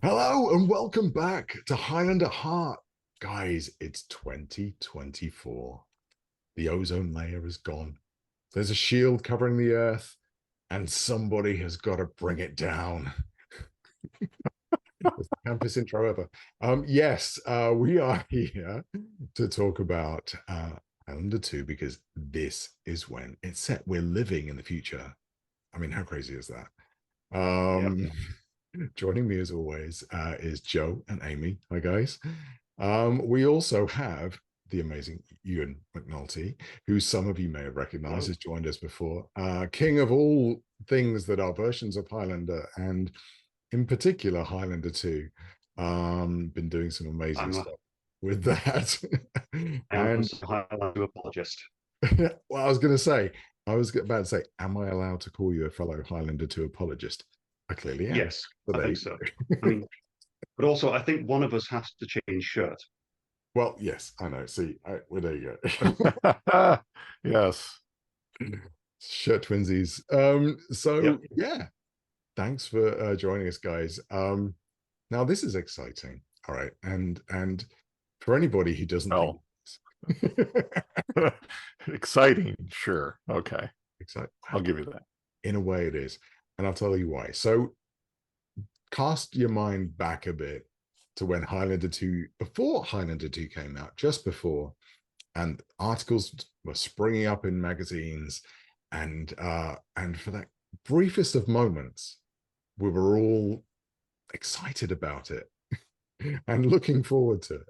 Hello and welcome back to Highlander Heart. Guys, it's 2024. The ozone layer is gone. There's a shield covering the earth, and somebody has got to bring it down. It's the campus intro ever. Yes, we are here to talk about Highlander 2 because this is when it's set. We're living in the future. I mean, how crazy is that? Yep. Um, Joining me as always is Joe and Amy. Hi, guys. We also have the amazing Ewan McNulty, who some of you may have recognized, Hello. has joined us before. King of all things that are versions of Highlander, and in particular Highlander 2. Been doing some amazing I'm stuff with that. I'm And also a Highlander apologist. well, I was about to say, am I allowed to call you a fellow Highlander 2 apologist? I clearly am. Yes, So I there think you so. go. I mean, but also I think one of us has to change shirt. Well, yes, I know. See, well, there you Yes. go. Shirt twinsies. So Yep. yeah, thanks for joining us, guys. Now this is exciting. All right, and for anybody who doesn't think Well, exciting. Sure. Okay. exciting, I'll give you that. in a way it is, and I'll tell you why. So cast your mind back a bit to when Highlander 2, before Highlander 2 came out, just before, and articles were springing up in magazines, and for that briefest of moments, we were all excited about it and looking forward to it.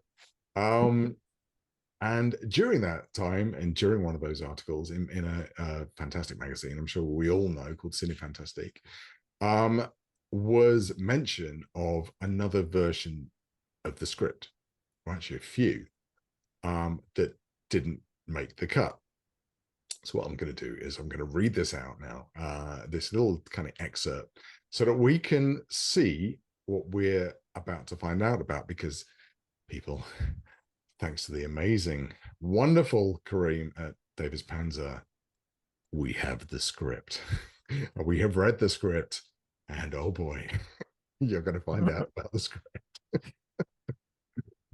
And during that time, and during one of those articles in a fantastic magazine, I'm sure we all know, called Cine Fantastique, um, was mention of another version of the script, or actually a few, that didn't make the cut. So what I'm going to do is I'm going to read this out now, this little kind of excerpt, so that we can see what we're about to find out about, because people, thanks to the amazing, wonderful Kareem at Davis Panzer, we have the script. We have read the script, and oh boy, you're going to find out about the script.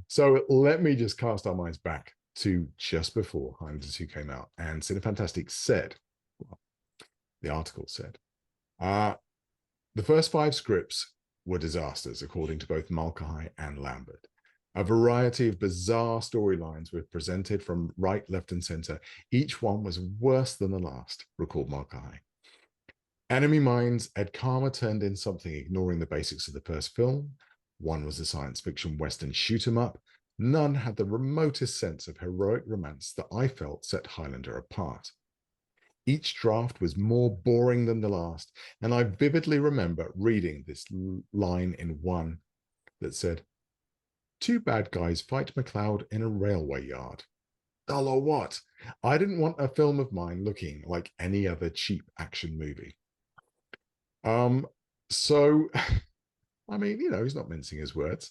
So let me just cast our minds back to just before Highlander 2 came out, and Cine Fantastic said, well, the article said, the first 5 scripts were disasters, according to both Mulcahy and Lambert. A variety of bizarre storylines were presented from right, left, and center. Each one was worse than the last, recalled Mulcahy. Enemy Mines had karma turned in something ignoring the basics of the first film. One was a science fiction Western shoot 'em up. None had the remotest sense of heroic romance that I felt set Highlander apart. Each draft was more boring than the last, and I vividly remember reading this line in one that said, 2 bad guys fight McLeod in a railway yard. Dull or what? I didn't want a film of mine looking like any other cheap action movie. So I mean, he's not mincing his words.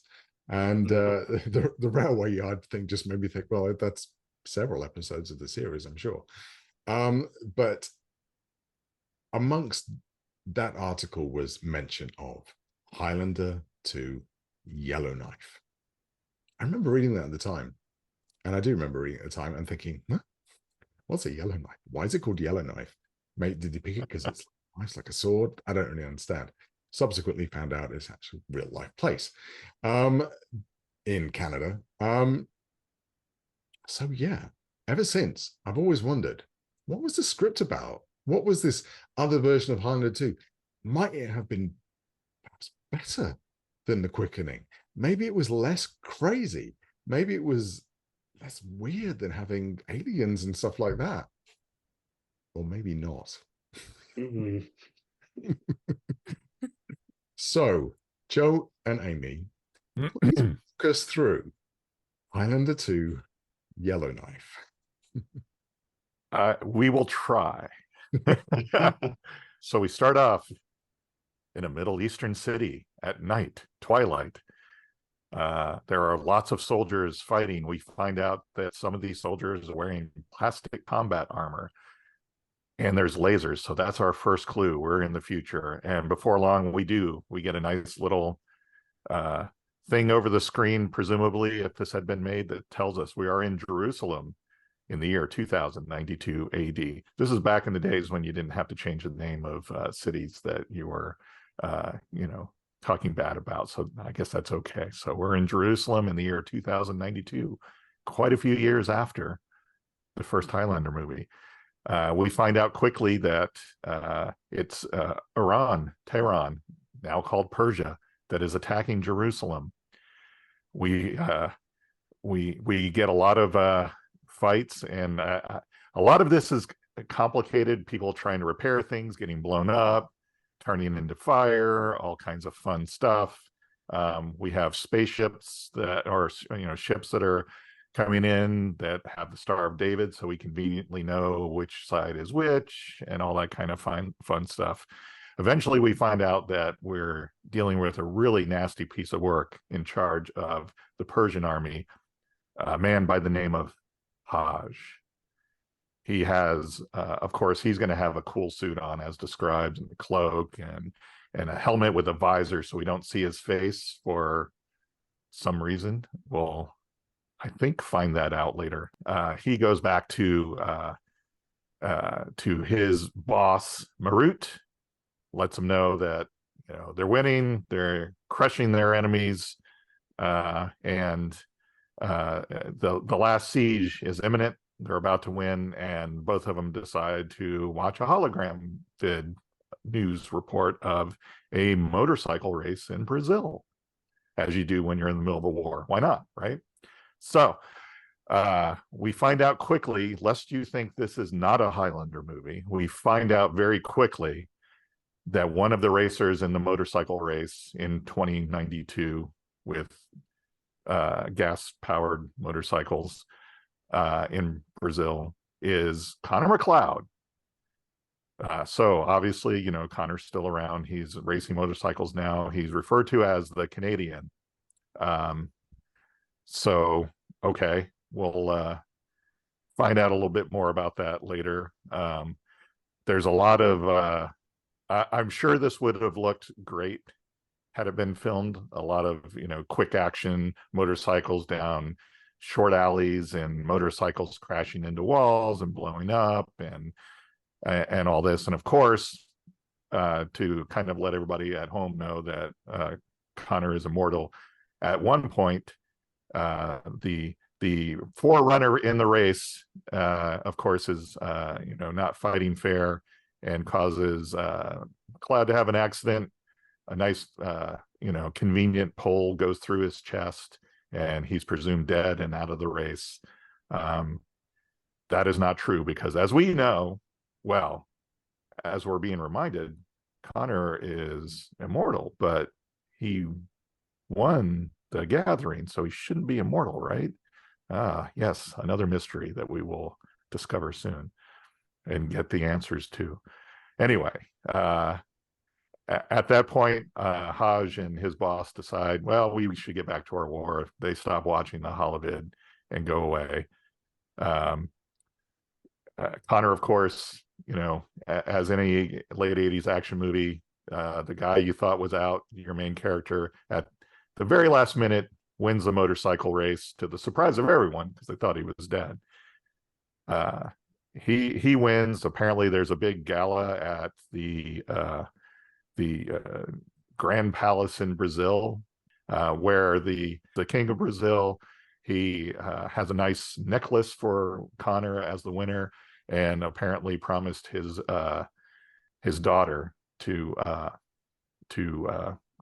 And the railway yard thing just made me think, well, that's several episodes of the series, I'm sure. But amongst that article was mention of Highlander to Yellowknife. I remember reading that at the time. And I do remember reading it at the time and thinking, huh? What's a Yellowknife? Why is it called Yellowknife? Mate, did he pick it because it's like a sword? I don't really understand. Subsequently found out it's actually a real life place in Canada. So yeah, ever since I've always wondered, what was the script about? What was this other version of Highlander 2? Might it have been perhaps better than The Quickening? Maybe it was less crazy. Maybe it was less weird than having aliens and stuff like that. Or maybe not. Mhm. So, Joe and Amy, please walk us through Highlander 2 Yellowknife. We will try. So we start off in a Middle Eastern city at night, twilight. There are lots of soldiers fighting. We find out that some of these soldiers are wearing plastic combat armor, and there's lasers. So that's our first clue. We're in the future. And before long, we get a nice little thing over the screen, presumably, if this had been made, that tells us we are in Jerusalem in the year 2092 AD. This is back in the days when you didn't have to change the name of cities that you were, talking bad about. So I guess that's okay. So we're in Jerusalem in the year 2092, quite a few years after the first Highlander movie. We find out quickly that it's Iran, Tehran, now called Persia, that is attacking Jerusalem. We get a lot of fights, and a lot of this is complicated. People trying to repair things, getting blown up, turning into fire, all kinds of fun stuff. We have spaceships that are, ships that are coming in that have the Star of David, so we conveniently know which side is which, and all that kind of fun stuff. Eventually, we find out that we're dealing with a really nasty piece of work in charge of the Persian army, a man by the name of Hajj. He has, of course, he's going to have a cool suit on, as described, and the cloak, and a helmet with a visor, so we don't see his face for some reason. We'll, I think, find that out later. He goes back to his boss, Marut, lets him know that they're winning, they're crushing their enemies, and the last siege is imminent. They're about to win, and both of them decide to watch a hologram vid news report of a motorcycle race in Brazil, as you do when you're in the middle of a war. Why not, right? So we find out quickly, lest you think this is not a Highlander movie, we find out very quickly that one of the racers in the motorcycle race in 2092 with gas-powered motorcycles in Brazil is Connor McLeod. So obviously, Connor's still around. He's racing motorcycles now. He's referred to as the Canadian. So, okay, we'll find out a little bit more about that later. There's a lot of, I'm sure this would have looked great had it been filmed. A lot of, quick action, motorcycles down short alleys, and motorcycles crashing into walls and blowing up, and all this. And of course, to kind of let everybody at home know that Connor is immortal, at one point, the forerunner in the race, of course, is not fighting fair and causes McLeod to have an accident. A nice convenient pole goes through his chest, and he's presumed dead and out of the race. That is not true, because as we know, well, as we're being reminded, Connor is immortal, but he won the gathering, so he shouldn't be immortal, right? Yes, another mystery that we will discover soon and get the answers to. Anyway, at that point, Hajj and his boss decide, well, we should get back to our war. They stop watching the holovid and go away. Connor, of course, as any late 80s action movie, the guy you thought was out, your main character, at the very last minute wins the motorcycle race, to the surprise of everyone, because they thought he was dead. He wins. Apparently there's a big gala at the Grand Palace in Brazil, where the King of Brazil, he has a nice necklace for Connor as the winner, and apparently promised his daughter to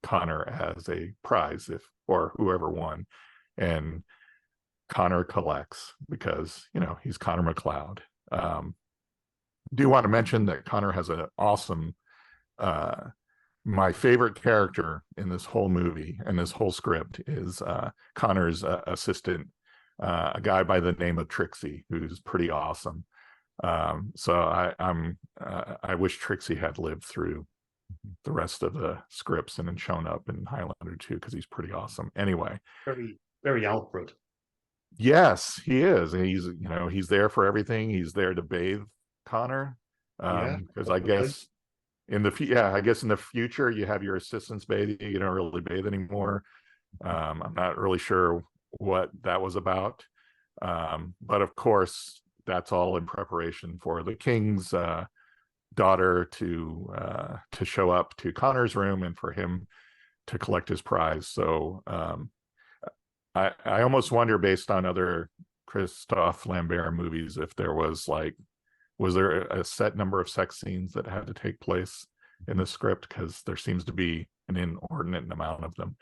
Connor as a prize, or whoever won. And Connor collects, because he's Connor McLeod. Do want to mention that Connor has an awesome, my favorite character in this whole movie and this whole script is Connor's assistant, a guy by the name of Trixie, who's pretty awesome. So I wish Trixie had lived through the rest of the scripts and then shown up in Highlander 2, because he's pretty awesome. Anyway, very, very Alfred. Yes, he is. He's there for everything. He's there to bathe Connor, because I guess yeah, I guess in the future you have your assistants bathing. You don't really bathe anymore. I'm not really sure what that was about. But of course, that's all in preparation for the king's daughter to show up to Connor's room and for him to collect his prize. So I almost wonder, based on other Christophe Lambert movies, if there was there a set number of sex scenes that had to take place in the script, because there seems to be an inordinate amount of them.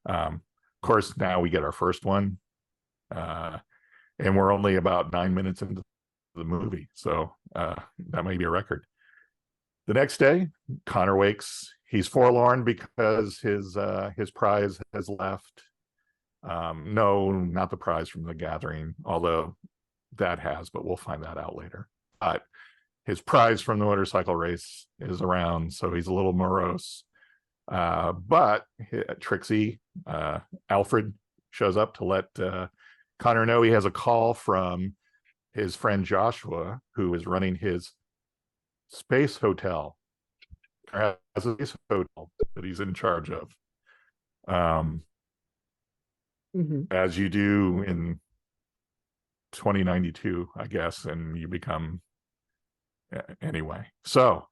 Of course, now we get our first one, and we're only about 9 minutes into the movie, so that may be a record. The next day, Connor wakes. He's forlorn because his prize has left. No, not the prize from the gathering, although that has, but we'll find that out later. But his prize from the motorcycle race is around, so he's a little morose. But Trixie, Alfred, shows up to let Connor know he has a call from his friend Joshua, who is running his space hotel, or has a space hotel that he's in charge of. As you do in 2092, I guess, and you become anyway. So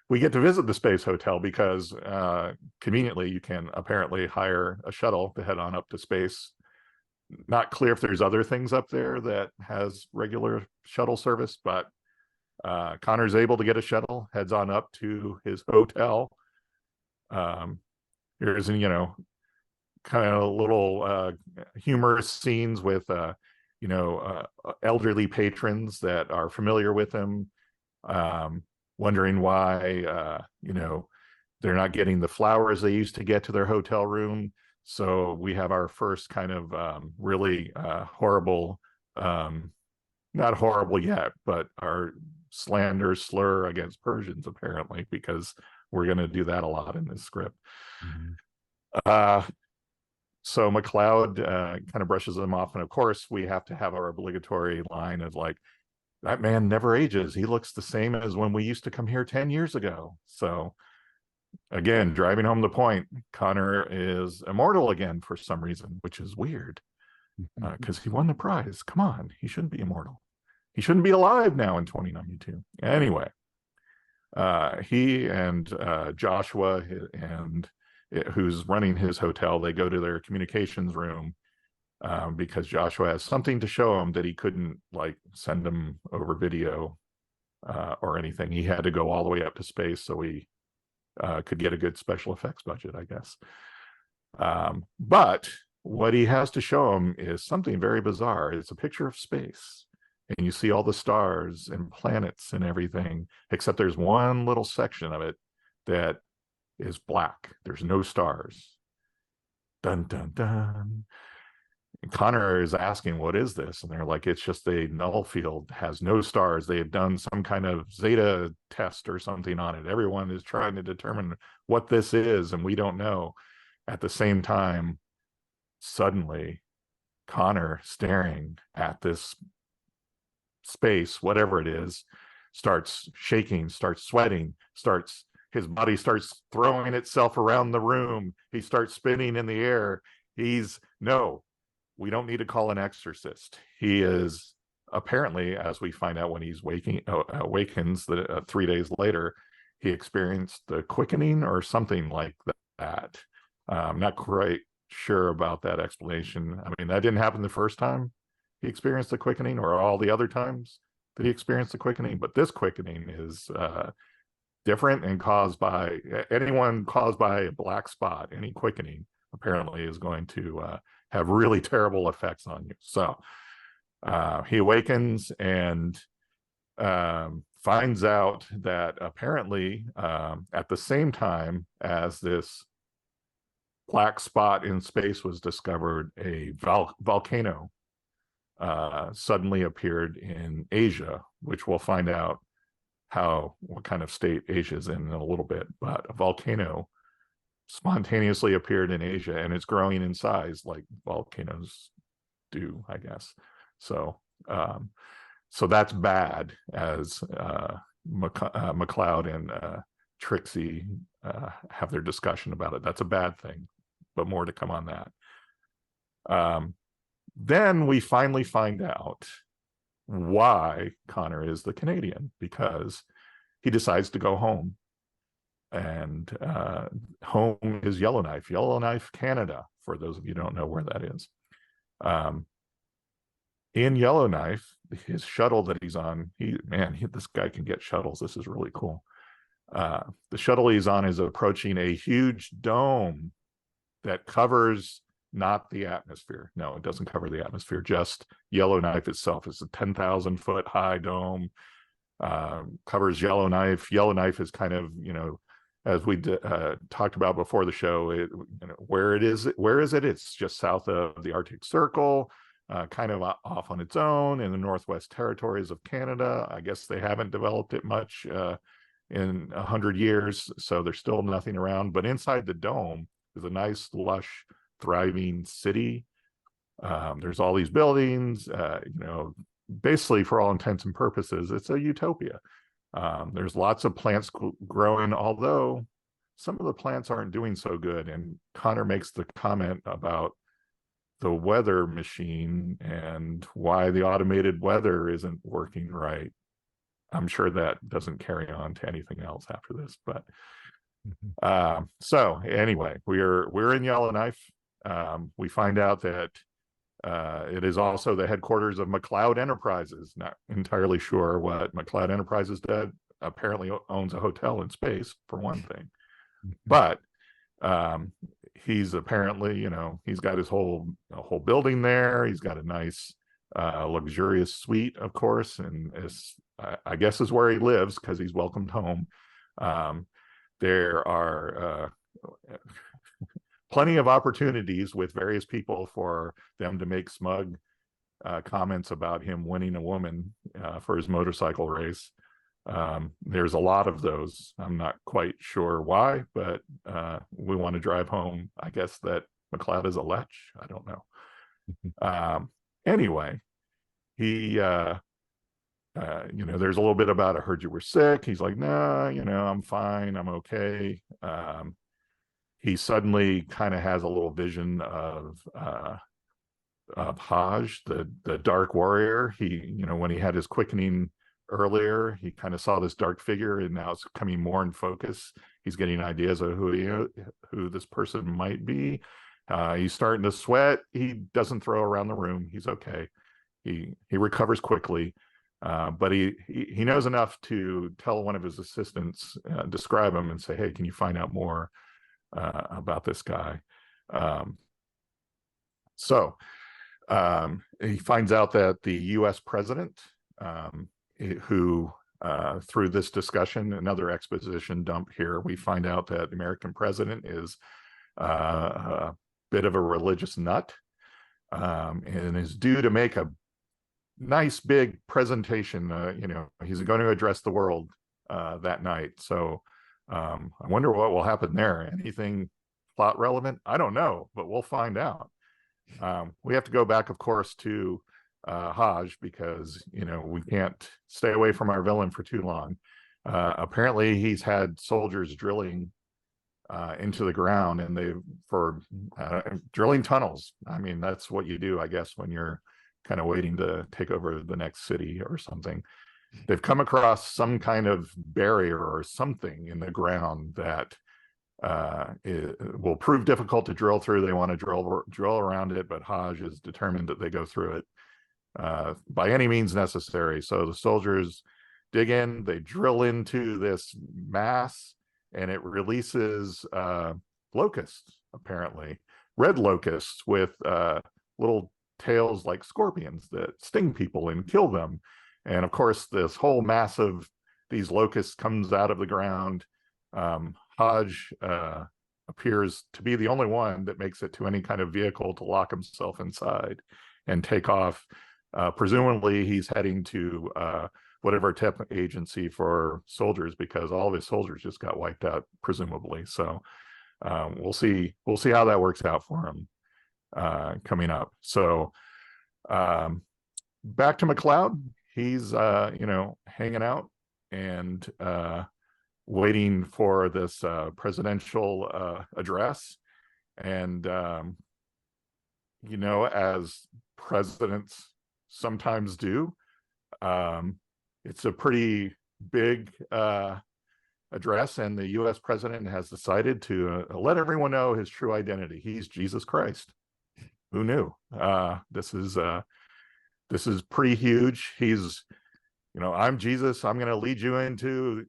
we get to visit the space hotel because conveniently you can apparently hire a shuttle to head on up to space. Not clear if there's other things up there that has regular shuttle service, but Connor's able to get a shuttle, heads on up to his hotel. Here's, kind of little humorous scenes with elderly patrons that are familiar with him, wondering why they're not getting the flowers they used to get to their hotel room. So we have our first kind of really horrible, not horrible yet, but our slur against Persians, apparently, because we're going to do that a lot in this script. So McLeod kind of brushes them off. And of course, we have to have our obligatory line of like, that man never ages. He looks the same as when we used to come here 10 years ago. So again, driving home the point, Connor is immortal again for some reason, which is weird because he won the prize. Come on, he shouldn't be immortal. He shouldn't be alive now in 2092. Anyway, he and Joshua and who's running his hotel, they go to their communications room because Joshua has something to show him that he couldn't send him over video or anything. He had to go all the way up to space so he could get a good special effects budget, I guess. But what he has to show him is something very bizarre. It's a picture of space, and you see all the stars and planets and everything, except there's one little section of it that is black. There's no stars. Dun, dun, dun. And Connor is asking, what is this? And they're like, it's just a null field, has no stars. They have done some kind of zeta test or something on it. Everyone is trying to determine what this is, and we don't know. At the same time, suddenly, Connor, staring at this space, whatever it is, starts shaking, starts sweating, his body starts throwing itself around the room. He starts spinning in the air. No, we don't need to call an exorcist. He is apparently, as we find out when he's awakens 3 days later, he experienced the quickening or something like that. I'm not quite sure about that explanation. I mean, that didn't happen the first time he experienced the quickening or all the other times that he experienced the quickening, but this quickening is different and caused by a black spot. Any quickening apparently is going to have really terrible effects on you. So he awakens and finds out that apparently at the same time as this black spot in space was discovered, a volcano suddenly appeared in Asia, which we'll find out what kind of state Asia is in a little bit. But a volcano spontaneously appeared in Asia, and it's growing in size like volcanoes do, I guess. So so that's bad, as McLeod and Trixie have their discussion about it. That's a bad thing, but more to come on that. Then we finally find out why Connor is the Canadian, because he decides to go home. And home is Yellowknife, Canada, for those of you who don't know where that is. In Yellowknife, his shuttle that he's on, this guy can get shuttles. This is really cool. The shuttle he's on is approaching a huge dome that covers not the atmosphere. No, it doesn't cover the atmosphere, just Yellowknife itself. It's a 10,000 foot high dome, covers Yellowknife. Yellowknife is kind of, as we talked about before the show, where is it? It's just south of the Arctic Circle, kind of off on its own in the Northwest Territories of Canada. I guess they haven't developed it much in 100 years, so there's still nothing around. But inside the dome is a nice, lush, thriving city. There's all these buildings, basically for all intents and purposes, it's a utopia. There's lots of plants growing, although some of the plants aren't doing so good. And Connor makes the comment about the weather machine and why the automated weather isn't working right. I'm sure that doesn't carry on to anything else after this, but so anyway, we're in Yellowknife. We find out that it is also the headquarters of McLeod Enterprises. Not entirely sure what McLeod Enterprises did. Apparently owns a hotel in space, for one thing. But he's apparently, he's got his whole building there. He's got a nice, luxurious suite, of course, and I guess is where he lives because he's welcomed home. There are plenty of opportunities with various people for them to make smug comments about him winning a woman for his motorcycle race. There's a lot of those. I'm not quite sure why, but we want to drive home, I guess, that McLeod is a lech. I don't know. Anyway, he there's a little bit about, I heard you were sick. He's like, nah, I'm fine, I'm okay. He suddenly kind of has a little vision of Haj, the dark warrior. He, when he had his quickening earlier, he kind of saw this dark figure, and now it's coming more in focus. He's getting ideas of who this person might be. He's starting to sweat. He doesn't throw around the room. He's okay. He recovers quickly. But he knows enough to tell one of his assistants, describe him and say, hey, can you find out more about this guy? So he finds out that the US president, who through this discussion, another exposition dump here, we find out that the American president is a bit of a religious nut, and is due to make a nice big presentation. He's going to address the world that night. So I wonder what will happen there. Anything plot relevant? I don't know, but we'll find out. We have to go back, of course, to Haj, because we can't stay away from our villain for too long. Apparently he's had soldiers drilling into the ground, and for drilling tunnels. I mean, that's what you do, I guess, when you're kind of waiting to take over the next city or something. They've come across some kind of barrier or something in the ground that will prove difficult to drill through. They want to drill around it, but Haj is determined that they go through it by any means necessary. So the soldiers dig in, they drill into this mass, and it releases locusts, apparently red locusts with little tails like scorpions that sting people and kill them. And of course, this whole mass of these locusts comes out of the ground. Haj appears to be the only one that makes it to any kind of vehicle to lock himself inside and take off. Presumably he's heading to whatever tip agency for soldiers, because all of his soldiers just got wiped out, presumably. So we'll see how that works out for him coming up. So back to McLeod. He's hanging out, and waiting for this presidential address. And, as presidents sometimes do, it's a pretty big address, and the U.S. president has decided to let everyone know his true identity. He's Jesus Christ. Who knew? This is pretty huge. He's, I'm Jesus. I'm going to lead you into,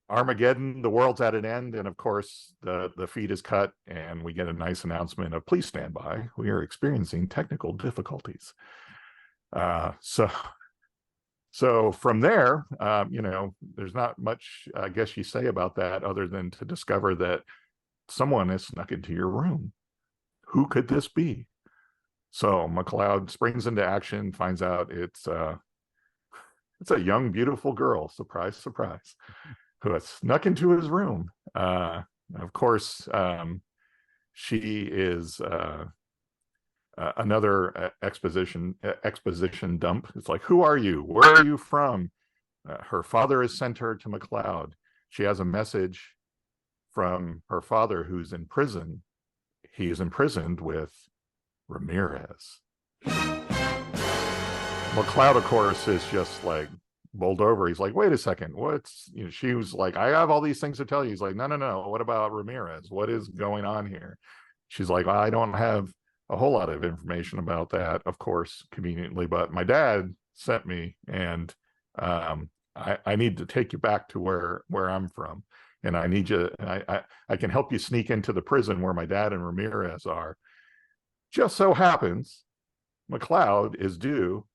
Armageddon. The world's at an end, and of course, the feed is cut, and we get a nice announcement of please stand by. We are experiencing technical difficulties. So from there, there's not much, I guess you say about that other than to discover that someone has snuck into your room. Who could this be? So McLeod springs into action, finds out it's a young, beautiful girl, surprise, surprise, who has snuck into his room. Of course, she is another exposition dump. It's like, who are you? Where are you from? Her father has sent her to McLeod. She has a message from her father, who's in prison. He is imprisoned with Ramirez. McLeod, of course, is just like bowled over. He's like, wait a second, she was like, I have all these things to tell you. He's like, no, what about Ramirez? What is going on here? She's like, I don't have a whole lot of information about that, of course, conveniently, but my dad sent me, and I need to take you back to where I'm from, and I need you. I can help you sneak into the prison where my dad and Ramirez are. Just so happens, McLeod is due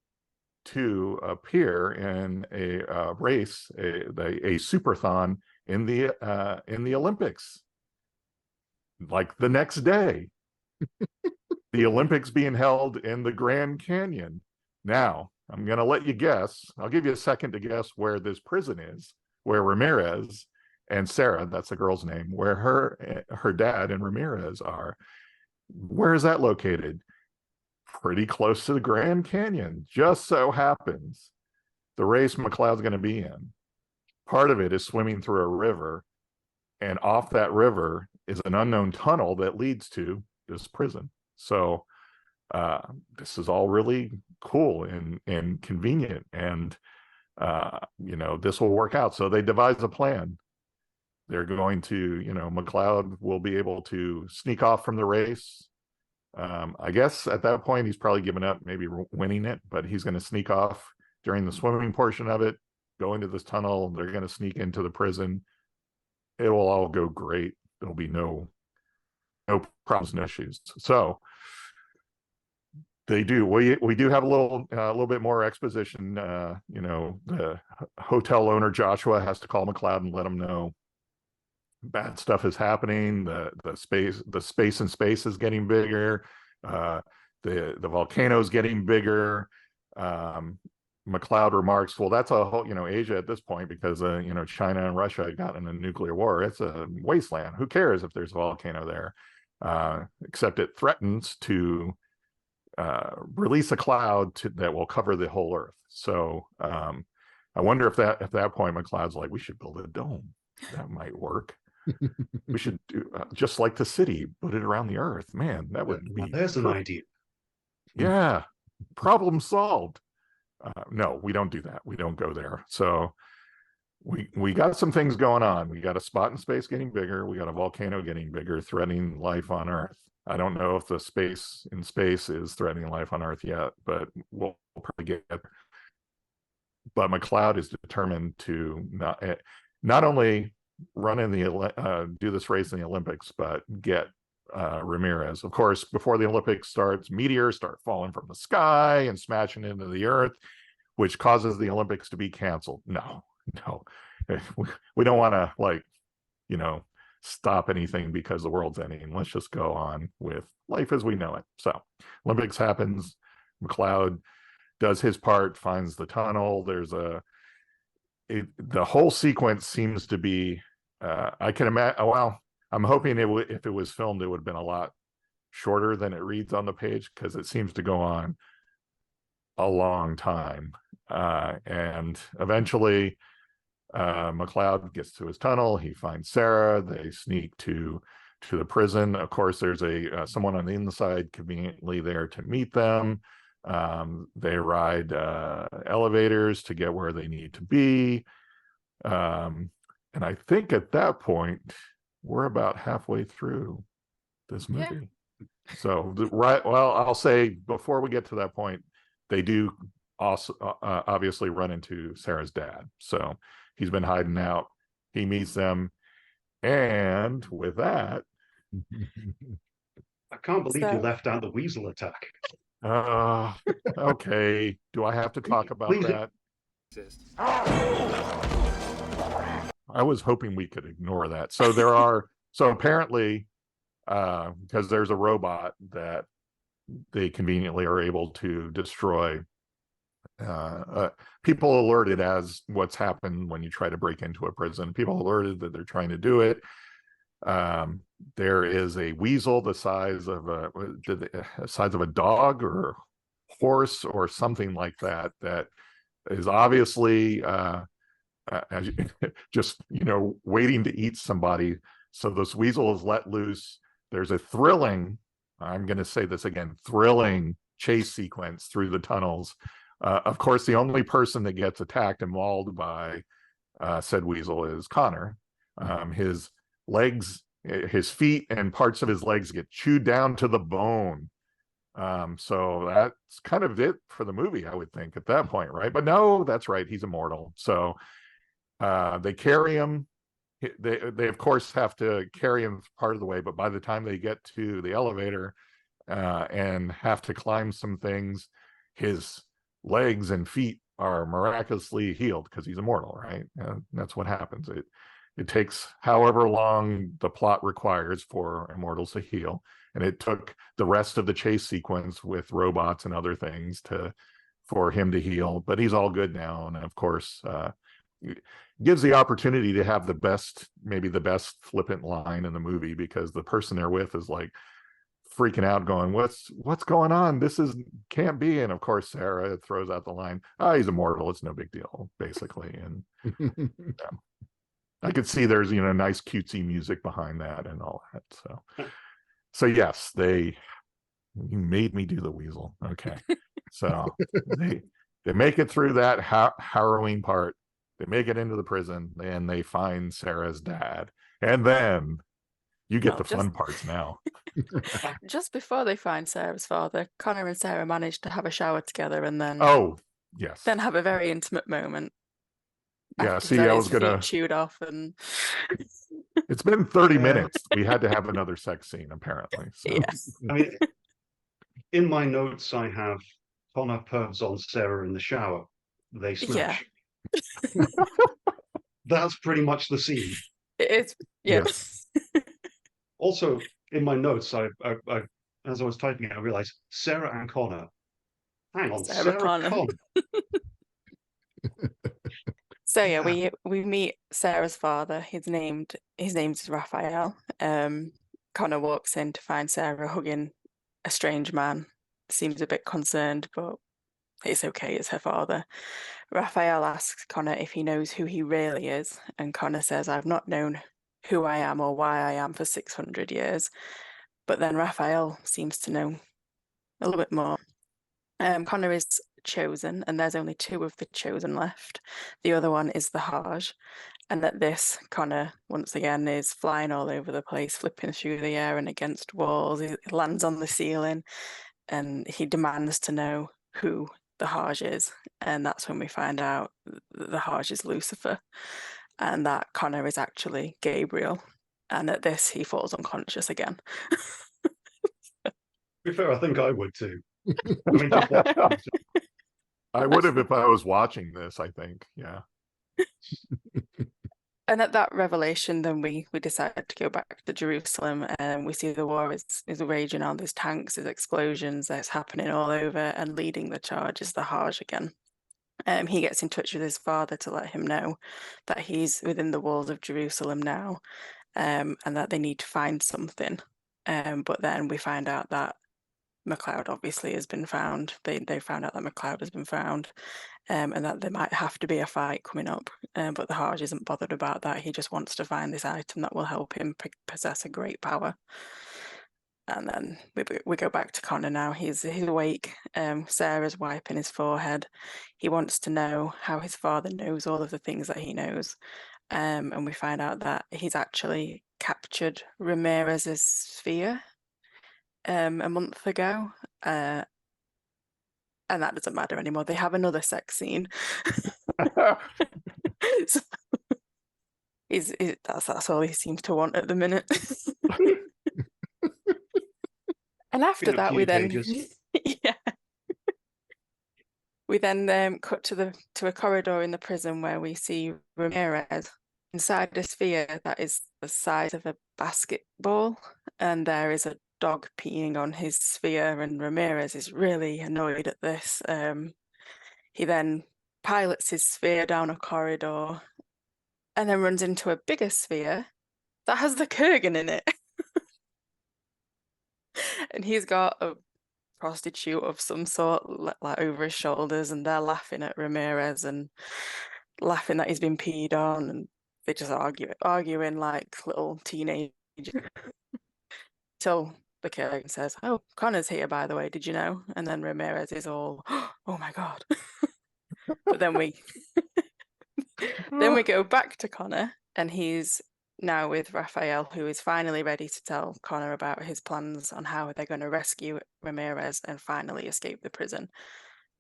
to appear in a race, a superthon in the Olympics, like the next day. The Olympics being held in the Grand Canyon. Now, I'm going to let you guess. I'll give you a second to guess where this prison is, where Ramirez and Sarah, that's the girl's name, where her dad and Ramirez are. Where is that located? Pretty close to the Grand Canyon. Just so happens the race McLeod's going to be in, part of it is swimming through a river, and off that river is an unknown tunnel that leads to this prison. So this is all really cool and convenient, and this will work out. So they devise a plan. They're going to, McLeod will be able to sneak off from the race. I guess at that point he's probably given up, maybe winning it, but he's going to sneak off during the swimming portion of it, go into this tunnel. They're going to sneak into the prison. It will all go great. There'll be no problems, no issues. So they do. We do have a little bit more exposition. The hotel owner Joshua has to call McLeod and let him know bad stuff is happening. The space in space is getting bigger. The volcano's getting bigger. McLeod remarks, well, that's a whole, Asia at this point, because China and Russia got in a nuclear war. It's a wasteland. Who cares if there's a volcano there? Except it threatens to release a cloud that will cover the whole Earth. So I wonder if at that point McLeod's like, we should build a dome. That might work. We should do just like the city, put it around the Earth. Man, that would be. There's an idea. Yeah, problem solved. No, we don't do that. We don't go there. So we got some things going on. We got a spot in space getting bigger. We got a volcano getting bigger, threatening life on Earth. I don't know if the space in space is threatening life on Earth yet, but we'll probably get there. But McLeod is determined to not only run in do this race in the Olympics, but get Ramirez. Of course, before the Olympics starts, meteors start falling from the sky and smashing into the Earth, which causes the Olympics to be canceled. No, we don't want to stop anything because the world's ending. Let's just go on with life as we know it. So Olympics happens. McLeod does his part, finds the tunnel. There's the whole sequence seems to be, I can imagine, well, I'm hoping if it was filmed, it would have been a lot shorter than it reads on the page, because it seems to go on a long time. And eventually McLeod gets to his tunnel. He finds Sarah. They sneak to the prison. Of course, there's someone on the inside conveniently there to meet them. They ride elevators to get where they need to be. And I think at that point, we're about halfway through this movie. So, well, I'll say before we get to that point, they do also obviously run into Sarah's dad. So he's been hiding out. He meets them. And with that, I can't believe you left out the weasel attack. Okay. Do I have to talk about Please. that? I was hoping we could ignore that. So so apparently, because there's a robot that they conveniently are able to destroy. People alerted as what's happened when you try to break into a prison. People alerted that they're trying to do it. There is a weasel the size of a dog or horse or something like that is obviously just waiting to eat somebody. So this weasel is let loose. There's a thrilling, I'm going to say this again, thrilling chase sequence through the tunnels. Of course, the only person that gets attacked and mauled by said weasel is Connor. His legs, his feet and parts of his legs get chewed down to the bone. So that's kind of it for the movie, I would think, at that point, right? But no, that's right. He's immortal. So they carry him. They of course have to carry him part of the way, but by the time they get to the elevator and have to climb some things, his legs and feet are miraculously healed because he's immortal, right? That's what happens. It takes however long the plot requires for immortals to heal, and it took the rest of the chase sequence with robots and other things for him to heal, but he's all good now. And of course, gives the opportunity to have maybe the best flippant line in the movie, because the person they're with is like freaking out going, what's going on? This can't be. And of course, Sarah throws out the line, he's immortal. It's no big deal, basically. And yeah. I could see there's, nice cutesy music behind that and all that. So yes, you made me do the weasel. Okay. So they make it through that harrowing part. They make it into the prison and they find Sarah's dad. And then you get the fun parts now. Just before they find Sarah's father, Connor and Sarah manage to have a shower together and then then have a very intimate moment. Yeah, see, I was gonna chewed off and it's been 30 minutes. We had to have another sex scene, apparently. So. Yes. I mean, in my notes, I have Connor pervs on Sarah in the shower. They smash. Yeah. That's pretty much the scene. It is. Yeah. Yes. Also, in my notes, I as I was typing it, I realized Sarah and Connor. Hang on, Sarah Connor. So yeah, we meet Sarah's father. His name's Raphael. Connor walks in to find Sarah hugging a strange man. Seems a bit concerned, but it's okay, it's her father. Raphael asks Connor if he knows who he really is, and Connor says, I've not known who I am or why I am for 600 years. But then Raphael seems to know a little bit more. Connor is chosen, and there's only 2 of the chosen left. The other one is the Hajj. And at this, Connor, once again, is flying all over the place, flipping through the air and against walls. He lands on the ceiling, and he demands to know who the Hajj is. And that's when we find out that the Hajj is Lucifer, and that Connor is actually Gabriel. And at this, he falls unconscious again. To be fair, I think I would too. I mean, just watch I would have if I was watching this, I think. Yeah. And at that revelation, then we decided to go back to Jerusalem, and we see the war is raging on. There's tanks, there's explosions, that's happening all over, and leading the charge is the Hajj again. He gets in touch with his father to let him know that he's within the walls of Jerusalem now, and that they need to find something. But then we find out that MacLeod obviously has been found. They found out that MacLeod has been found, and that there might have to be a fight coming up. But the Harj isn't bothered about that. He just wants to find this item that will help him possess a great power. And then we go back to Connor now. He's awake. Sarah's wiping his forehead. He wants to know how his father knows all of the things that he knows. And we find out that he's actually captured Ramirez's sphere a month ago. And that doesn't matter anymore. They have another sex scene. So that's all he seems to want at the minute. And after that, we then yeah, we then cut to a corridor in the prison where we see Ramirez inside a sphere that is the size of a basketball, and there is a dog peeing on his sphere, and Ramirez is really annoyed at this. He then pilots his sphere down a corridor and then runs into a bigger sphere that has the Kurgan in it. And he's got a prostitute of some sort like over his shoulders, and they're laughing at Ramirez and laughing that he's been peed on, and they just arguing like little teenagers. Till the Kurgan says, "Oh, Connor's here, by the way, did you know?" And then Ramirez is all, "Oh my god." But then we go back to Connor, and he's now with Raphael, who is finally ready to tell Connor about his plans on how they're going to rescue Ramirez and finally escape the prison.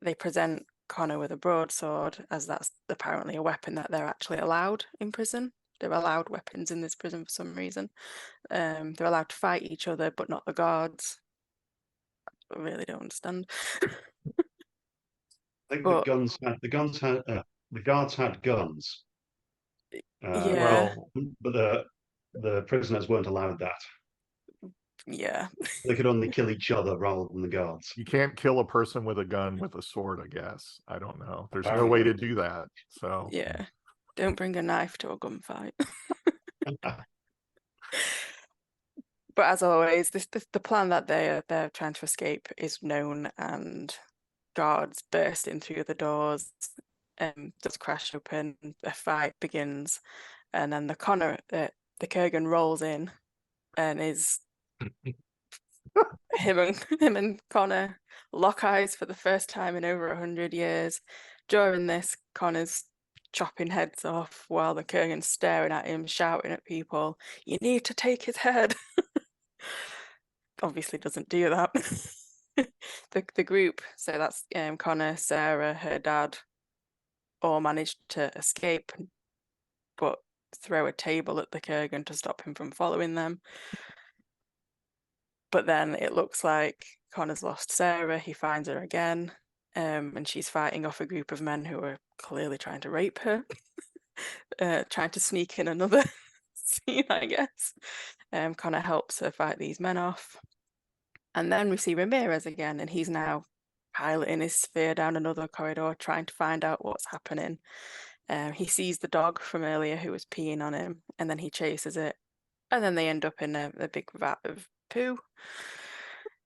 They present Connor with a broadsword, as that's apparently a weapon that they're actually allowed in prison. They're allowed weapons in this prison for some reason. They're allowed to fight each other, but not the guards. I really don't understand. I think But the guards had guns. yeah, But the prisoners weren't allowed that. yeah. They could only kill each other rather than the guards. You can't kill a person with a gun with a sword, I guess. I don't know. There's no Apparently. way to do that. So Yeah. Don't bring a knife to a gunfight. But as always, the plan that they're trying to escape is known, and guards burst in through the doors, does crash open, a fight begins, and then the Kurgan rolls in, and is him and Connor lock eyes for the first time in over 100 years. During this, Connor's chopping heads off while the Kurgan's staring at him, shouting at people, "You need to take his head." Obviously doesn't do that. The group, so that's Connor, Sarah, her dad, all managed to escape, but throw a table at the Kurgan to stop him from following them. But then it looks like Connor's lost Sarah. He finds her again, and she's fighting off a group of men who are clearly trying to rape her, trying to sneak in another scene, I guess. Connor helps her fight these men off. And then we see Ramirez again, and he's now piloting his sphere down another corridor, trying to find out what's happening. He sees the dog from earlier who was peeing on him, and then he chases it. And then they end up in a big vat of poo,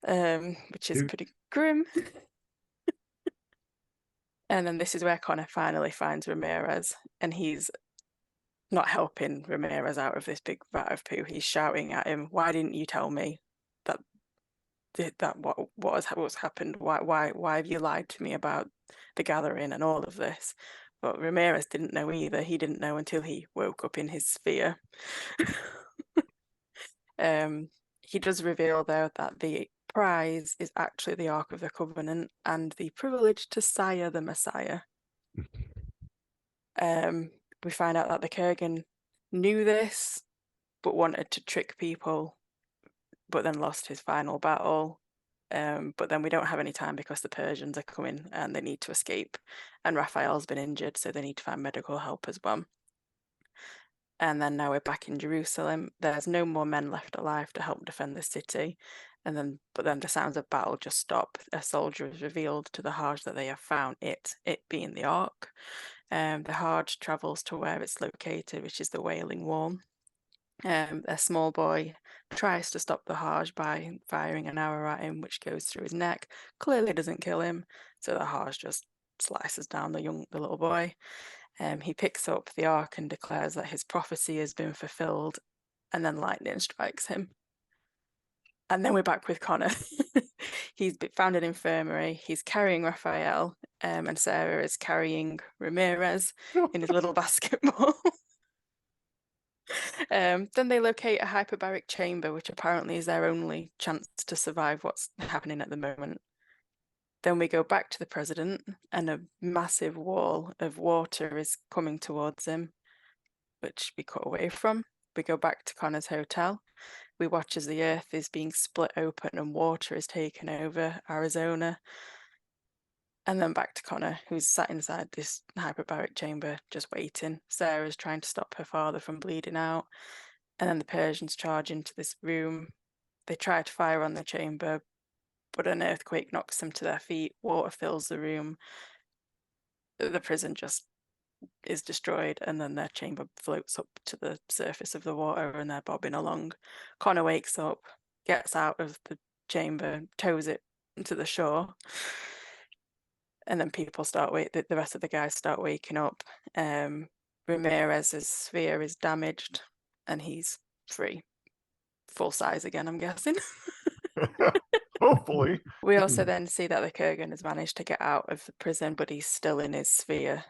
which is pretty grim. And then this is where Connor finally finds Ramirez, and he's not helping Ramirez out of this big vat of poo. He's shouting at him, "Why didn't you tell me what's happened? Why have you lied to me about the gathering and all of this?" But Ramirez didn't know either. He didn't know until he woke up in his sphere. He does reveal, though, that the prize is actually the Ark of the Covenant and the privilege to sire the Messiah. We find out that the Kurgan knew this, but wanted to trick people, but then lost his final battle. But then we don't have any time because the Persians are coming and they need to escape. And Raphael's been injured, so they need to find medical help as well. And then now we're back in Jerusalem. There's no more men left alive to help defend the city. But then the sounds of battle just stop. A soldier is revealed to the Hajj that they have found it being the Ark. The Hajj travels to where it's located, which is the Wailing Wall. A small boy tries to stop the Hajj by firing an arrow at him, which goes through his neck. Clearly doesn't kill him, so the Hajj just slices down the little boy. He picks up the ark and declares that his prophecy has been fulfilled, and then lightning strikes him. And then we're back with Connor. He's found an infirmary. He's carrying Raphael, and Sarah is carrying Ramirez in his little basketball. Then they locate a hyperbaric chamber, which apparently is their only chance to survive what's happening at the moment. Then we go back to the president, and a massive wall of water is coming towards him, which we cut away from. We go back to Connor's hotel. We watch as the earth is being split open and water is taken over Arizona. And then back to Connor, who's sat inside this hyperbaric chamber, just waiting. Sarah's trying to stop her father from bleeding out. And then the Persians charge into this room. They try to fire on the chamber, but an earthquake knocks them to their feet. Water fills the room. The prison just is destroyed, and then their chamber floats up to the surface of the water, and they're bobbing along. Connor wakes up, gets out of the chamber, tows it to the shore, and then people start the rest of the guys start waking up. Ramirez's sphere is damaged, and he's free, full size again, I'm guessing. Hopefully. We also then see that the Kurgan has managed to get out of the prison, but he's still in his sphere,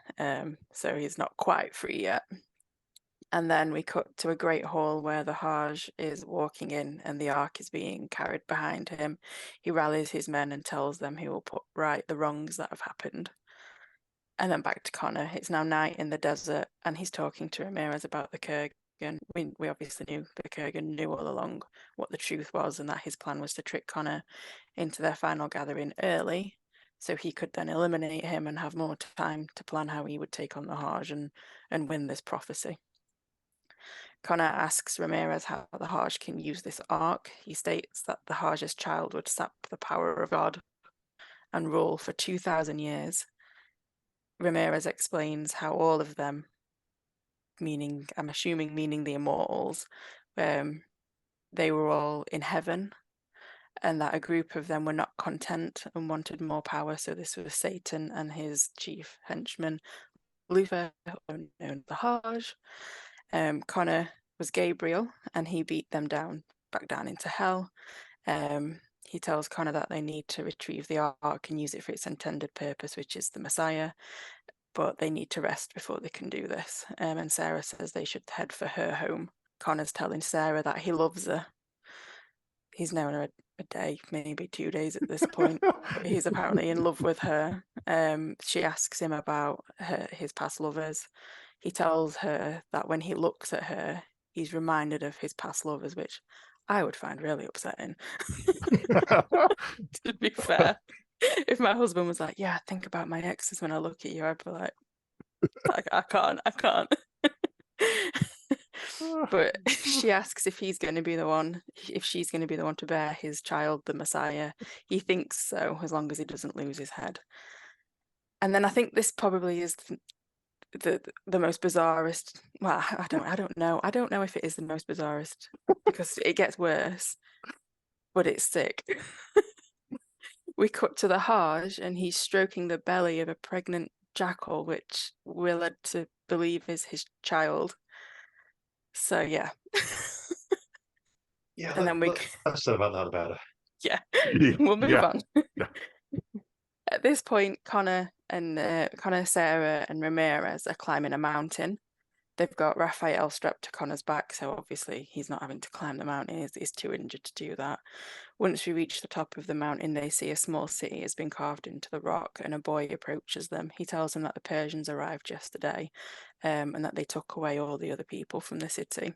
so he's not quite free yet. And then we cut to a great hall where the Hajj is walking in, and the ark is being carried behind him. He rallies his men and tells them he will put right the wrongs that have happened. And then back to Connor. It's now night in the desert, and he's talking to Ramirez about the Kurgan. We obviously knew the Kurgan knew all along what the truth was, and that his plan was to trick Connor into their final gathering early, so he could then eliminate him and have more time to plan how he would take on the Hajj and win this prophecy. Connor asks Ramirez how the Hajj can use this ark. He states that the Hajj's child would sap the power of God and rule for 2,000 years. Ramirez explains how all of them, meaning, I'm assuming meaning the immortals, they were all in heaven, and that a group of them were not content and wanted more power. So this was Satan and his chief henchman, Lucifer, known as the Hajj. Connor was Gabriel, and he beat them back down into hell. He tells Connor that they need to retrieve the ark and use it for its intended purpose, which is the Messiah, but they need to rest before they can do this. And Sarah says they should head for her home. Connor's telling Sarah that he loves her. He's known her a day, maybe 2 days at this point, but he's apparently in love with her. She asks him about his past lovers. He tells her that when he looks at her, he's reminded of his past lovers, which I would find really upsetting. To be fair, if my husband was like, yeah, I think about my exes when I look at you, I'd be like I can't. But she asks if she's going to be the one to bear his child, the Messiah. He thinks so, as long as he doesn't lose his head. And then I think this probably is the most bizarrest. Well, I don't know. I don't know if it is the most bizarrest, because it gets worse, but it's sick. We cut to the Hajj, and he's stroking the belly of a pregnant jackal, which we're led to believe is his child. So yeah. Yeah, and then we I've said about her. Yeah, we'll move on. Yeah. At this point, Connor, Sarah, and Ramirez are climbing a mountain. They've got Raphael strapped to Connor's back, so obviously he's not having to climb the mountain. He's too injured to do that. Once we reach the top of the mountain, they see a small city has been carved into the rock, and a boy approaches them. He tells them that the Persians arrived yesterday, and that they took away all the other people from the city.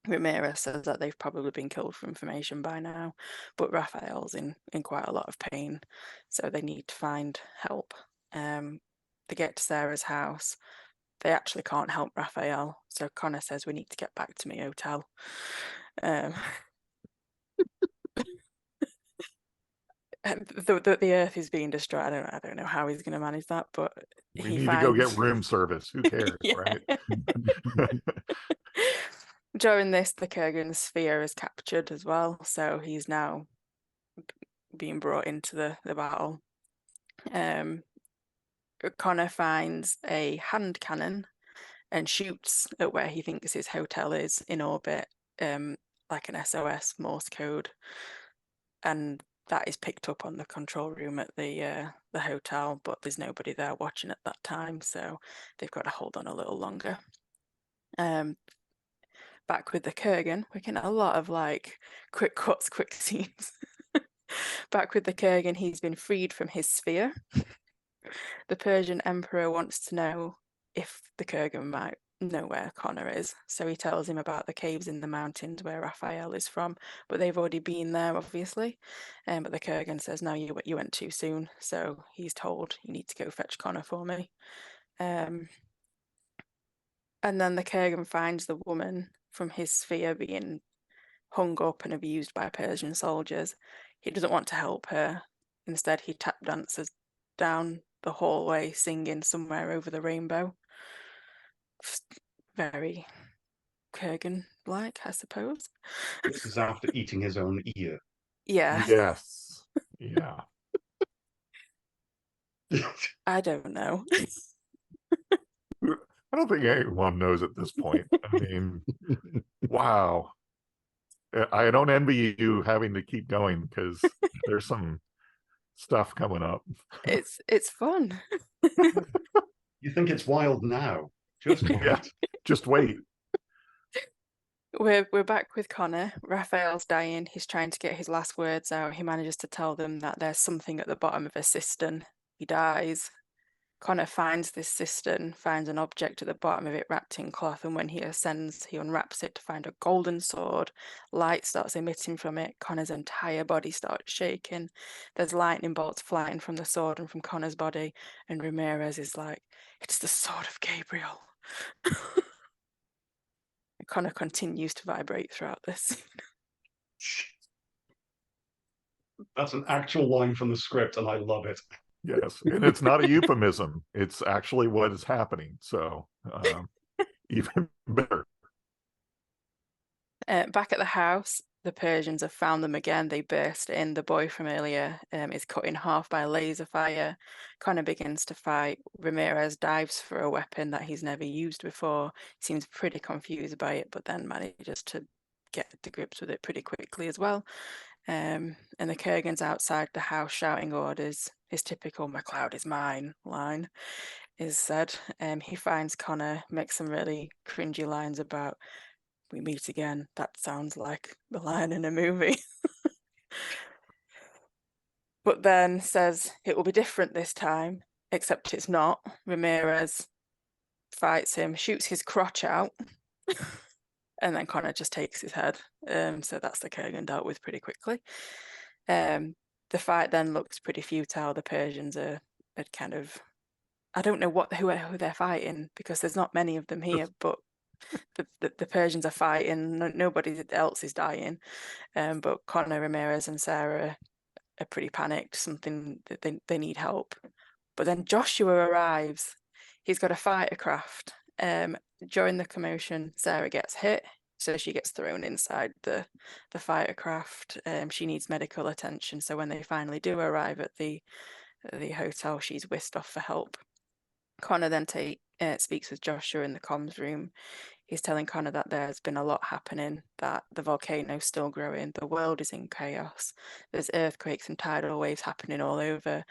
Ramirez says that they've probably been killed for information by now, but Raphael's in quite a lot of pain, so they need to find help. They get to Sarah's house. They actually can't help Raphael, so Connor says, we need to get back to my hotel. The earth is being destroyed. I don't know how he's going to manage that, but we need to go get room service. Who cares, right? During this, the Kurgan sphere is captured as well, so he's now being brought into the battle. Connor finds a hand cannon and shoots at where he thinks his hotel is in orbit, like an SOS Morse code, and that is picked up on the control room at the hotel, but there's nobody there watching at that time, so they've got to hold on a little longer. Back with the Kurgan, we're getting a lot of like quick cuts, quick scenes. Back with the Kurgan, he's been freed from his sphere. The Persian emperor wants to know if the Kurgan might know where Connor is, so he tells him about the caves in the mountains where Raphael is from, but they've already been there, obviously. But the Kurgan says, no, you went too soon, so he's told, you need to go fetch Connor for me. And then the Kurgan finds the woman from his sphere being hung up and abused by Persian soldiers. He doesn't want to help her. Instead, he tap dances down the hallway singing Somewhere Over the Rainbow. Very Kurgan-like, I suppose. This is after eating his own ear. Yeah. Yes. Yeah. I don't know. I don't think anyone knows at this point. I mean, wow. I don't envy you having to keep going because there's some stuff coming up. It's fun. You think it's wild now? Just wait. Yeah, just wait. We're back with Connor. Raphael's dying. He's trying to get his last words out. He manages to tell them that there's something at the bottom of a cistern. He dies. Connor finds this cistern, finds an object at the bottom of it wrapped in cloth, and when he ascends, he unwraps it to find a golden sword. Light starts emitting from it. Connor's entire body starts shaking. There's lightning bolts flying from the sword and from Connor's body, and Ramirez is like, it's the sword of Gabriel. Connor continues to vibrate throughout this. That's an actual line from the script, and I love it. Yes, and it's not a euphemism. It's actually what is happening. So even better. Back at the house, the Persians have found them again. They burst in. The boy from earlier is cut in half by laser fire. Connor begins to fight. Ramirez dives for a weapon that he's never used before. He seems pretty confused by it, but then manages to get to grips with it pretty quickly as well. And the Kurgan's outside the house shouting orders. His typical "MacLeod is mine" line is said. He finds Connor, makes some really cringy lines about, we meet again. That sounds like the line in a movie. But then says it will be different this time, except it's not. Ramirez fights him, shoots his crotch out, and then Connor just takes his head. So that's the Kurgan dealt with pretty quickly. The fight then looks pretty futile. The Persians are kind of, I don't know who they're fighting because there's not many of them here, but the Persians are fighting. Nobody else is dying. But Connor, Ramirez, and Sarah are pretty panicked. Something that they need help. But then Joshua arrives. He's got a fighter craft. During the commotion, Sarah gets hit, so she gets thrown inside the fighter craft. She needs medical attention. So when they finally do arrive at the hotel, she's whisked off for help. Connor then speaks with Joshua in the comms room. He's telling Connor that there's been a lot happening, that the volcano's still growing, the world is in chaos, there's earthquakes and tidal waves happening all over.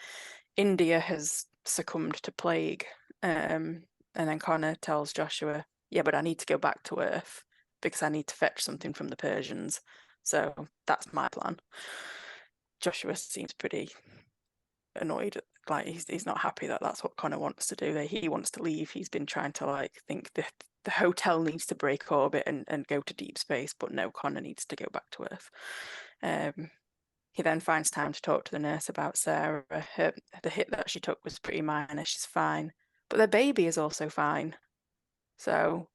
India has succumbed to plague. And then Connor tells Joshua, yeah, but I need to go back to Earth because I need to fetch something from the Persians. So that's my plan. Joshua seems pretty annoyed, like he's not happy that that's what Connor wants to do. He wants to leave. He's been trying to think the hotel needs to break orbit and go to deep space, but no, Connor needs to go back to Earth. He then finds time to talk to the nurse about Sarah. The hit that she took was pretty minor. She's fine, but their baby is also fine. So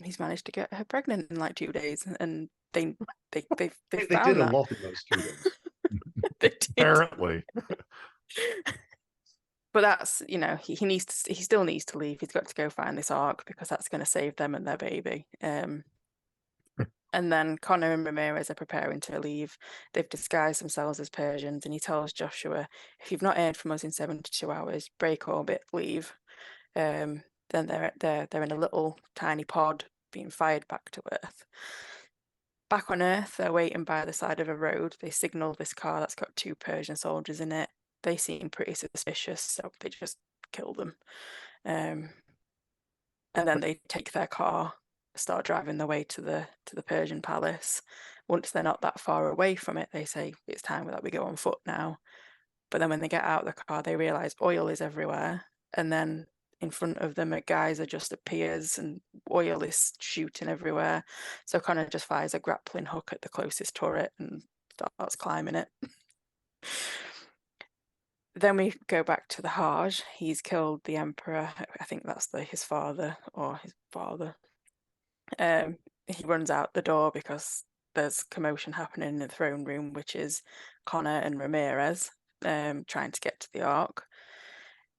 he's managed to get her pregnant in 2 days, and they found did that. a lot in those 2 days. They did. Apparently. But that's, he still needs to leave. He's got to go find this ark because that's going to save them and their baby. And then Connor and Ramirez are preparing to leave. They've disguised themselves as Persians, and he tells Joshua, if you've not heard from us in 72 hours, break orbit, leave. Then they're in a little tiny pod being fired back to Earth. Back on Earth, they're waiting by the side of a road. They signal this car that's got 2 Persian soldiers in it. They seem pretty suspicious, so they just kill them. And then they take their car, start driving their way to the Persian palace. Once they're not that far away from it, they say it's time that we go on foot now. But then when they get out of the car, they realize oil is everywhere, and then in front of them a geyser just appears and oil is shooting everywhere. So Connor just fires a grappling hook at the closest turret and starts climbing it. Then we go back to the Hajj. He's killed the emperor. I think that's his father or his father. He runs out the door because there's commotion happening in the throne room, which is Connor and Ramirez trying to get to the Ark.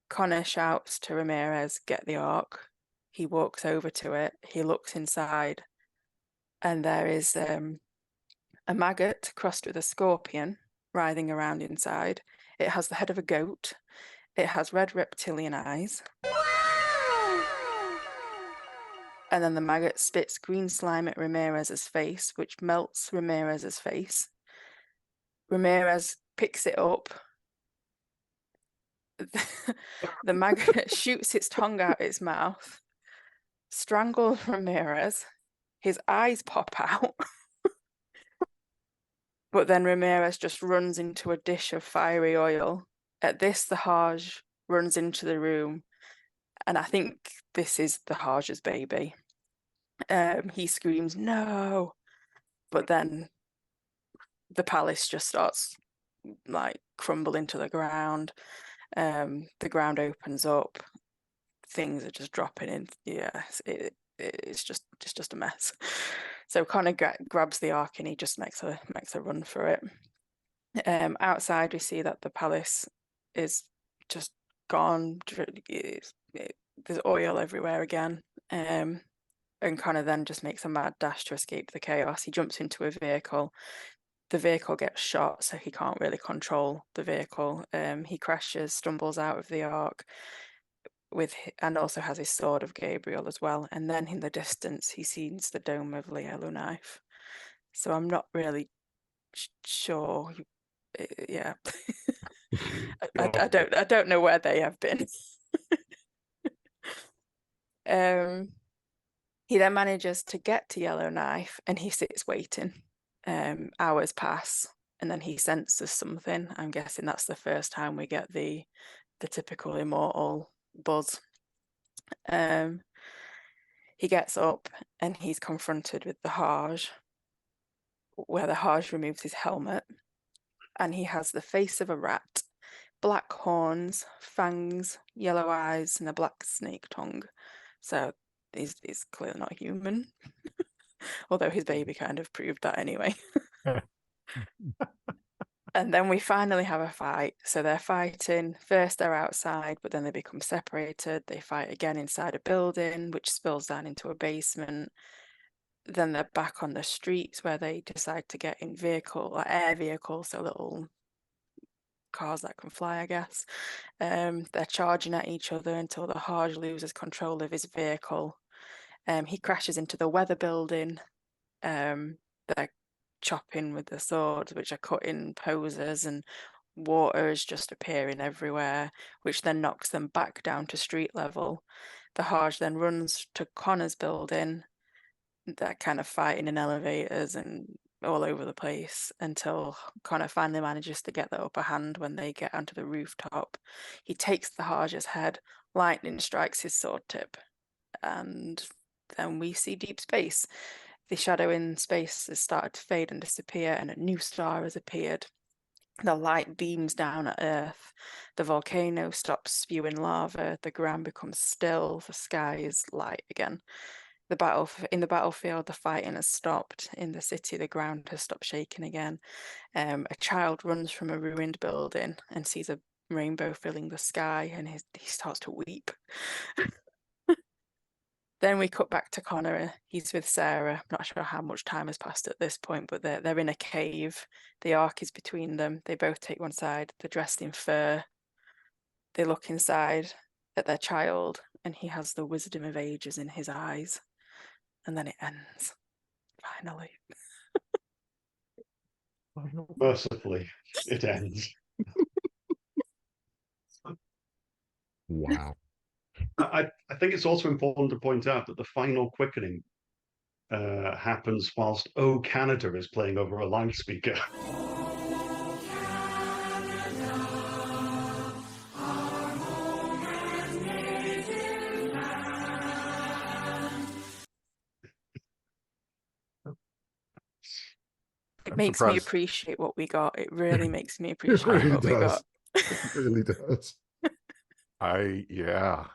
Connor shouts to Ramirez, get the Ark. He walks over to it. He looks inside, and there is a maggot crossed with a scorpion writhing around inside. It has the head of a goat. It has red reptilian eyes. And then the maggot spits green slime at Ramirez's face, which melts Ramirez's face. Ramirez picks it up. The maggot shoots its tongue out its mouth, strangles Ramirez. His eyes pop out. But then Ramirez just runs into a dish of fiery oil. At this, the Hajj runs into the room, and I think this is the Hajj's baby. He screams, no! But then the palace just starts like crumbling to the ground. The ground opens up. Things are just dropping in. Yes, it's just a mess. So Connor grabs the Ark and he just makes a run for it. Outside, we see that the palace is just gone. There's oil everywhere again. And Connor then just makes a mad dash to escape the chaos. He jumps into a vehicle. The vehicle gets shot, so he can't really control the vehicle. He crashes, stumbles out of the Ark, and also has his sword of Gabriel as well. And then in the distance, he sees the dome of the Yellowknife. So I'm not really sure. Yeah, I don't know where they have been. He then manages to get to Yellowknife, and he sits waiting. Hours pass, and then he senses something. I'm guessing that's the first time we get the typical immortal buzz. He gets up and he's confronted with the Hajj, where the Hajj removes his helmet, and he has the face of a rat, black horns, fangs, yellow eyes, and a black snake tongue. So he's clearly not human. Although his baby kind of proved that anyway. And then we finally have a fight. So they're fighting. First they're outside, but then they become separated. They fight again inside a building, which spills down into a basement. Then they're back on the streets where they decide to get in air vehicles, so little cars that can fly, I guess. They're charging at each other until the Hajj loses control of his vehicle. He crashes into the weather building. They're chopping with the swords, which are cut in poses, and water is just appearing everywhere, which then knocks them back down to street level. The Hajj then runs to Connor's building. They're kind of fighting in elevators and all over the place until Connor finally manages to get the upper hand when they get onto the rooftop. He takes the Hajj's head, lightning strikes his sword tip, and then we see deep space. The shadow in space has started to fade and disappear, and a new star has appeared. The light beams down at Earth. The volcano stops spewing lava. The ground becomes still. The sky is light again. In the battlefield, the fighting has stopped. In the city, the ground has stopped shaking again. A child runs from a ruined building and sees a rainbow filling the sky, and he starts to weep. Then we cut back to Connor. He's with Sarah. I'm not sure how much time has passed at this point, but they're in a cave. The ark is between them. They both take one side. They're dressed in fur. They look inside at their child, and he has the wisdom of ages in his eyes. And then it ends. Finally. Mercifully, it ends. Wow. I think it's also important to point out that the final quickening happens whilst "Oh Canada" is playing over a loudspeaker. It I'm makes me surprised. appreciate what we got. It really makes me It appreciate really what we got. does. It really does. Yeah.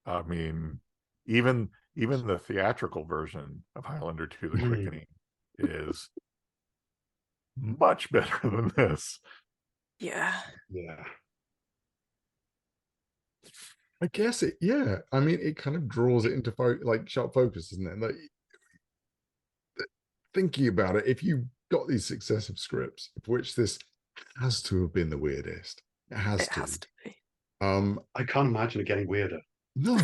I mean, even the theatrical version of Highlander 2: The Mm. Quickening is much better than this. Yeah. Yeah. I guess it, yeah. I mean, it kind of draws it into like sharp focus, isn't it? Like, thinking about it, if you got these successive scripts, of which this has to have been the weirdest, it has It has to be. I can't imagine it getting weirder. No,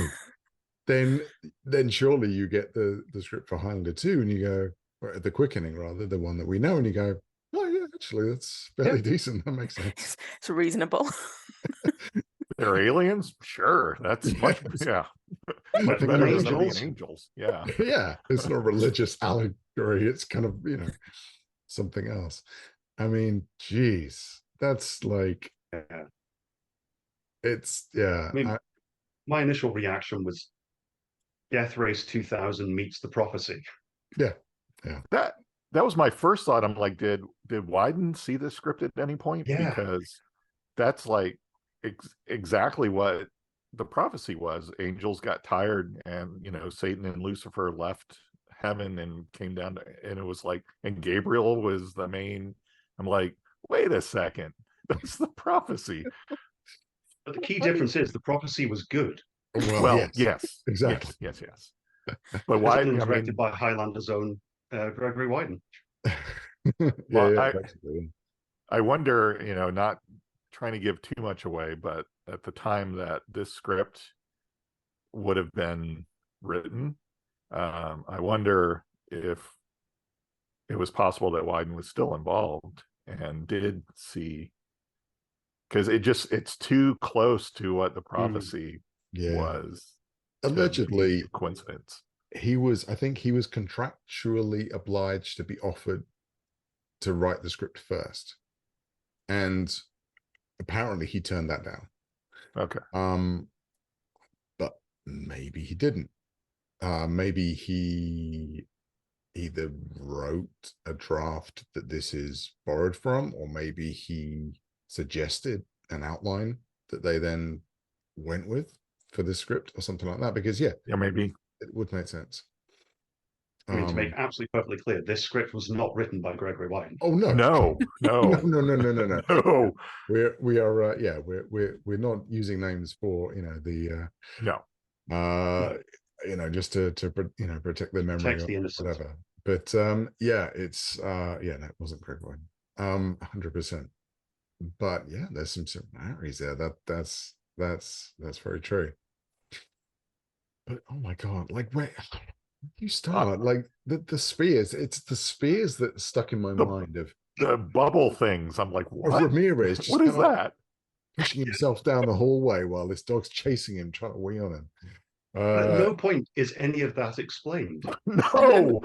then surely you get the script for Highlander 2 and you go, or the Quickening rather, the one that we know, and you go, oh yeah, actually that's fairly decent. That makes sense. It's reasonable. They're aliens? Sure. That's much, Yes. yeah. But Much they're better than them being angels. angels. Yeah. Yeah, it's not a religious allegory. It's kind of, something else. I mean, geez, that's like, Yeah. it's, yeah. I mean, my initial reaction was Death Race 2000 meets The Prophecy. That was my first thought. I'm like, did Wyden see this script at any point? Yeah. Because that's like exactly what The Prophecy was. Angels got tired, and Satan and Lucifer left heaven and came down to, and it was like, and Gabriel was the main. I'm like, wait a second, that's The Prophecy. But the key difference is The Prophecy was good. Well, yes, exactly. yes. But why? It was I directed mean, by Highlander's own Gregory Wyden. well, basically. I wonder, not trying to give too much away, but at the time that this script would have been written, I wonder if it was possible that Wyden was still involved and did see, because it's too close to what The Prophecy was. Allegedly, a coincidence. I think he was contractually obliged to be offered to write the script first, and apparently he turned that down. Okay. But maybe he didn't. Maybe he either wrote a draft that this is borrowed from, or maybe he suggested an outline that they then went with for the script or something like that, because Maybe it would make sense. I mean, to make absolutely perfectly clear, this script was not written by Gregory Wyden. Oh no, no. No. We are we're not using names for the no. Just to protect their memory Protects or the innocent. whatever. But it's no, it wasn't Gregory Wyden. 100%. But yeah, there's some similarities there. That's very true. But oh my god, like where you start, like the spheres, it's the spheres that stuck in my mind of the bubble things. I'm like, what? Ramirez just what is that? pushing himself down the hallway while this dog's chasing him, trying to wee on him. At no point is any of that explained. No.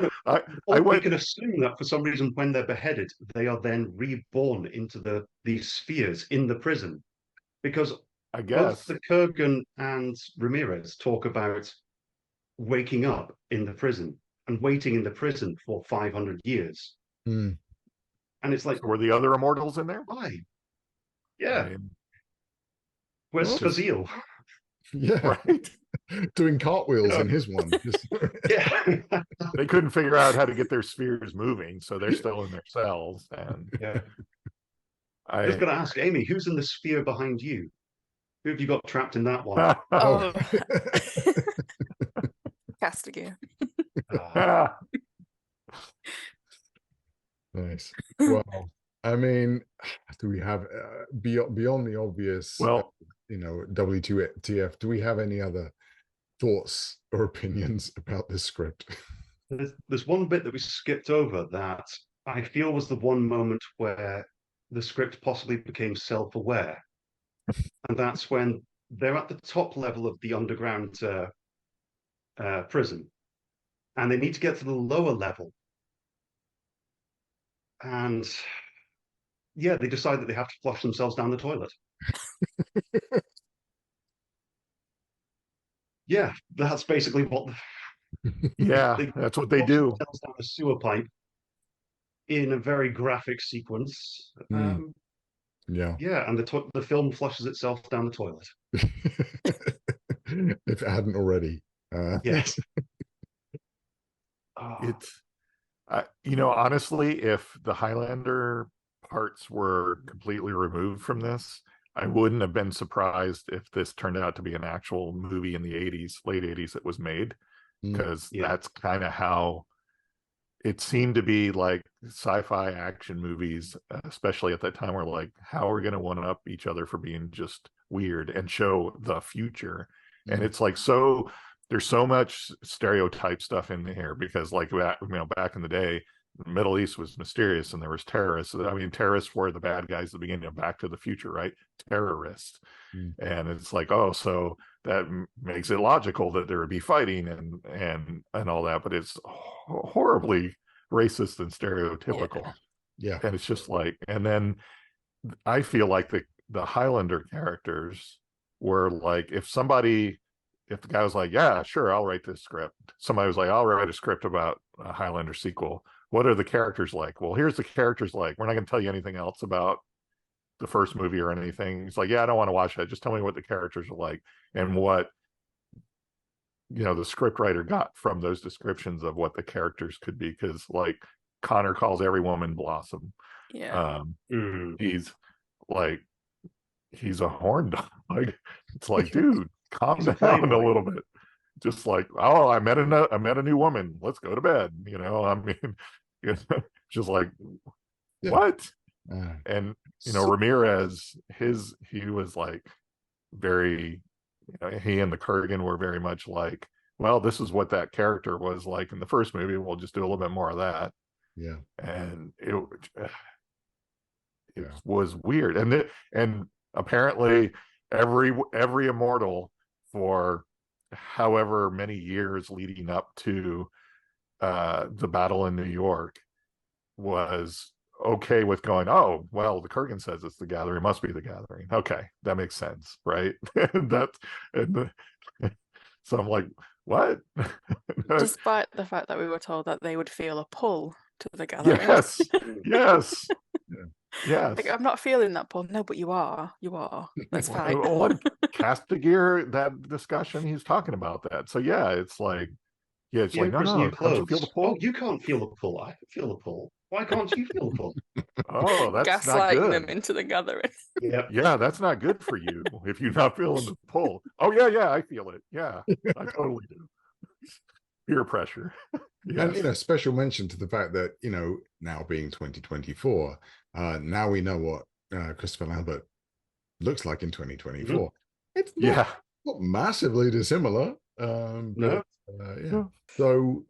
We can assume that for some reason, when they're beheaded, they are then reborn into these spheres in the prison, because I guess both the Kurgan and Ramirez talk about waking up in the prison and waiting in the prison for 500 years. And it's like, so were the other immortals in there? Why? Yeah. I mean, where's Fazil? Yeah. Right. Doing cartwheels in his one. Yeah. They couldn't figure out how to get their spheres moving, so they're still in their cells. And yeah. I was going to ask Amy, who's in the sphere behind you? Who have you got trapped in that one? Oh. Castigator. Ah, Nice. Well, I mean, do we have beyond the obvious, Well, WTF? Do we have any other thoughts or opinions about this script? there's one bit that we skipped over that I feel was the one moment where the script possibly became self-aware, and that's when they're at the top level of the underground prison, and they need to get to the lower level, and yeah, they decide that they have to flush themselves down the toilet. Yeah, that's basically what yeah, they that's what they flush do. themselves down a sewer pipe in a very graphic sequence. Mm, yeah. Yeah, and the film flushes itself down the toilet. If it hadn't already. Yes. Oh, It's, honestly, if the Highlander parts were completely removed from this, I wouldn't have been surprised if this turned out to be an actual movie in the 80s, late 80s that was made, because yeah. that's kind of how it seemed to be. Like sci-fi action movies, especially at that time, were like, how are we going to one up each other for being just weird and show the future? And it's like, so there's so much stereotype stuff in here, because like, back in the day, the Middle East was mysterious and there was terrorists. I mean, terrorists were the bad guys at the beginning of Back to the Future, right? Terrorists. And it's like, oh, so that makes it logical that there would be fighting and all that, but it's horribly racist and stereotypical. Yeah. And it's just like, and then I feel like the Highlander characters were like, if the guy was like, yeah, sure, I'll write this script. Somebody was like, I'll write a script about a Highlander sequel. What are the characters like? Well, here's the characters like. We're not going to tell you anything else about the first movie or anything. It's like, yeah, I don't want to watch that. Just tell me what the characters are like, and what the script writer got from those descriptions of what the characters could be. Because like Connor calls every woman Blossom. Yeah. He's like, he's a horn dog. Like, it's like, dude, calm down a little bit. Just like, oh, I met a new woman. Let's go to bed. I mean, just like, what? And Ramirez, he was like very, he and the Kurgan were very much like, well, this is what that character was like in the first movie. We'll just do a little bit more of that. Yeah. And it was weird. And apparently every immortal for however many years leading up to the battle in New York was okay with going, oh, well, the Kurgan says it's the Gathering, it must be the Gathering. Okay, that makes sense, right? So I'm like, what? Despite the fact that we were told that they would feel a pull to the Gathering. Yes. Yes. Yes. Like, I'm not feeling that pull. No, but you are. You are. Let's fight. Castigator, that discussion, he's talking about that. So yeah, it's like, yeah, it's like, no, can't you feel the pull? Oh, you can't feel the pull. I can feel the pull. Why can't you feel the pull? Oh, that's not gaslighting good. them into the Gathering. Yeah, that's not good for you if you're not feeling the pull. Oh yeah, I feel it. Yeah, I totally do. Peer pressure. Yes. And special mention to the fact that now being 2024, now we know what Christopher Lambert looks like in 2024. It's not massively dissimilar. No. Yeah. So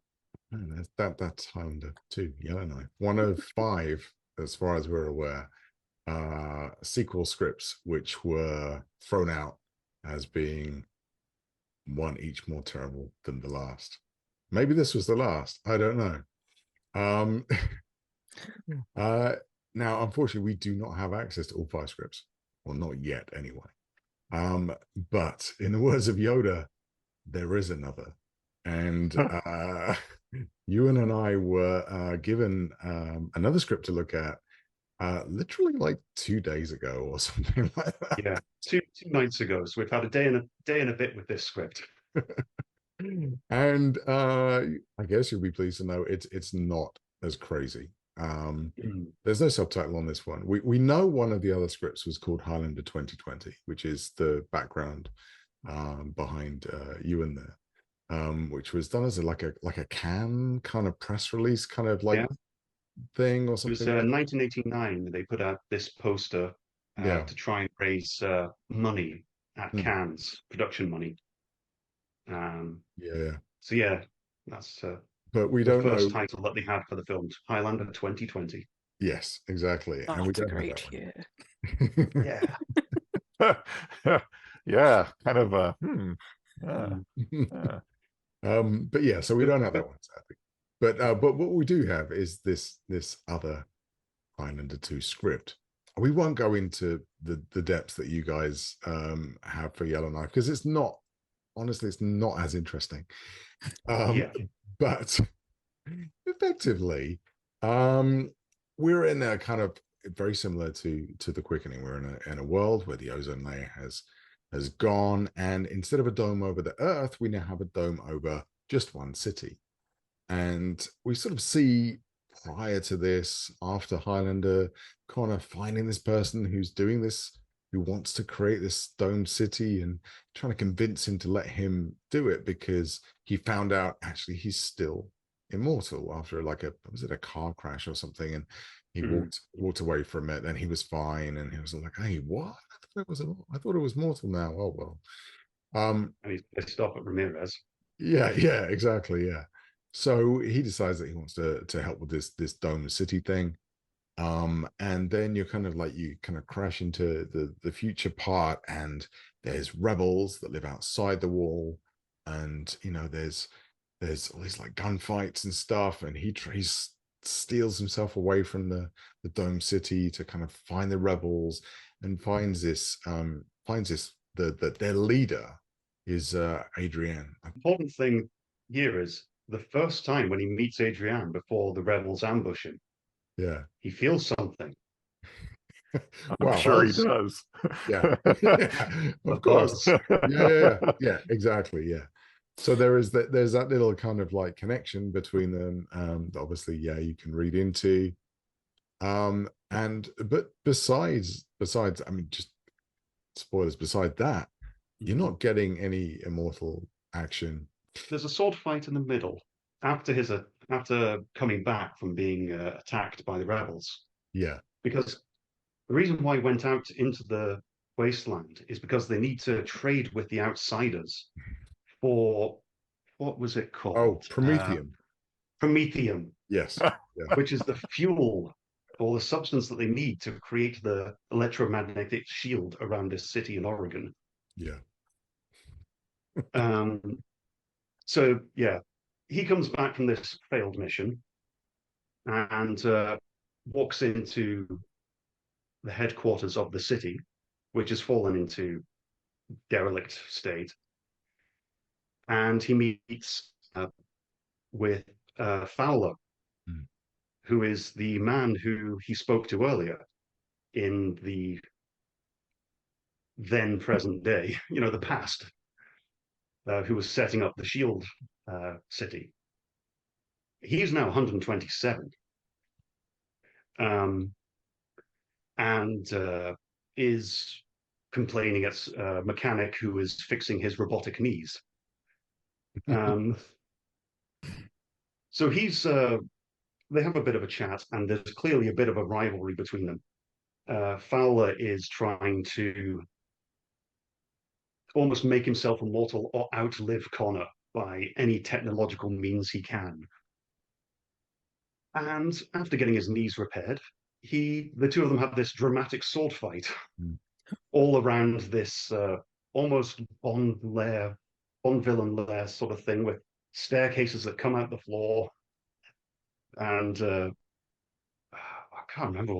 that's Highlander 2, Yellowknife. One of 5, as far as we're aware, sequel scripts which were thrown out as being one each more terrible than the last. Maybe this was the last. I don't know. Now, unfortunately, we do not have access to all 5 scripts. Well, not yet, anyway. But in the words of Yoda, there is another. And Ewan and I were given another script to look at literally like 2 days ago or something like that. Yeah, two nights ago. So we've had a day and a bit with this script. And I guess you'll be pleased to know it's not as crazy. There's no subtitle on this one. We know one of the other scripts was called Highlander 2020, which is the background behind Ewan there. which was done as a Cannes kind of press release kind of like Yeah. thing or It was something like that. 1989. They put out this poster Yeah. to try and raise money at Hmm. Cannes, production money. Yeah. So yeah, that's But we the don't first know. title that they had for the film, Highlander 2020. Yes, exactly. Oh, And we it's a don't have great that year. one. Yeah. Yeah, kind of a yeah, Mm. yeah. But yeah, so we don't have that one sadly. But what we do have is this other Highlander 2 script. We won't go into the depths that you guys have for Yellowknife because it's not, honestly, it's not as interesting. Yeah. But effectively, we're in a kind of very similar to the Quickening. We're in a world where the ozone layer has gone, and instead of a dome over the Earth, we now have a dome over just one city. And we sort of see prior to this, after Highlander, kind of finding this person who's doing this, who wants to create this dome city and trying to convince him to let him do it because he found out actually he's still immortal after like was it a car crash or something, and he walked away from it and he was fine and he was like, hey, what? I thought it was mortal now. Oh well. And he's pissed off at Ramirez. Yeah, exactly. Yeah. So he decides that he wants to help with this dome city thing. And then you kind of crash into the future part, and there's rebels that live outside the wall, and there's all these like gunfights and stuff, and he steals himself away from the dome city to kind of find the rebels, and finds this their leader is Adrienne. Important thing here is the first time when he meets Adrienne before the rebels ambush him, Yeah. he feels something. I'm Wow. sure he does. Yeah. Yeah, A of course. buzz. Yeah, exactly. Yeah. So there's that little kind of like connection between them, that obviously, yeah, you can read into. And but besides, I mean, just spoilers, beside that, you're not getting any immortal action. There's a sword fight in the middle after coming back from being attacked by the rebels. Yeah. Because the reason why he went out into the wasteland is because they need to trade with the outsiders for what was it Oh, called? Prometheum. Promethium, Yes. Yeah. which is the fuel or the substance that they need to create the electromagnetic shield around this city in Oregon. Yeah. So yeah, he comes back from this failed mission and walks into the headquarters of the city, which has fallen into derelict state, and he meets with Fowler, Mm. who is the man who he spoke to earlier in the then present day, the past, who was setting up the Shield city. He's now 127, and is complaining at a mechanic who is fixing his robotic knees. So they have a bit of a chat, and there's clearly a bit of a rivalry between them. Fowler is trying to almost make himself immortal or outlive Connor by any technological means he can. And after getting his knees repaired, the two of them have this dramatic sword fight all around this almost Bond villain lair sort of thing, with staircases that come out the floor, and I can't remember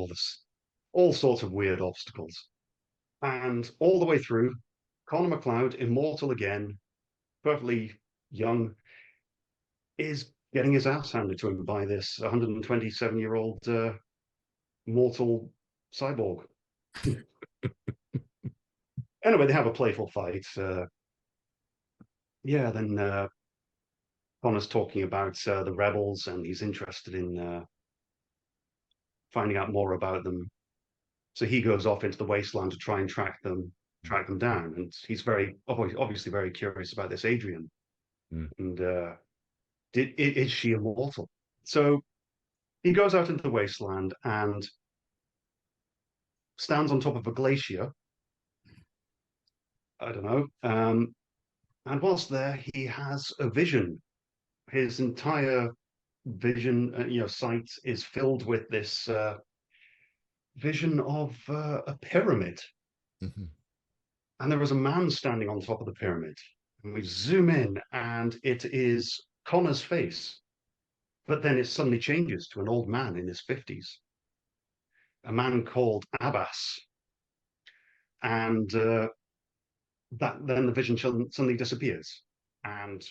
all sorts of weird obstacles. And all the way through, Connor McLeod, immortal again, perfectly young, is getting his ass handed to him by this 127-year-old mortal cyborg. Anyway, they have a playful fight. Then Connor's talking about the rebels, and he's interested in finding out more about them. So he goes off into the wasteland to try and track them down. And he's obviously very curious about this Adrian. And is she immortal? So he goes out into the wasteland and stands on top of a glacier. I don't know. And whilst there, he has a vision. His entire vision, sight is filled with this vision of a pyramid. Mm-hmm. And there is a man standing on top of the pyramid. And we zoom in, and it is Connor's face. But then it suddenly changes to an old man in his 50s, a man called Abbas. And that then the vision suddenly disappears. And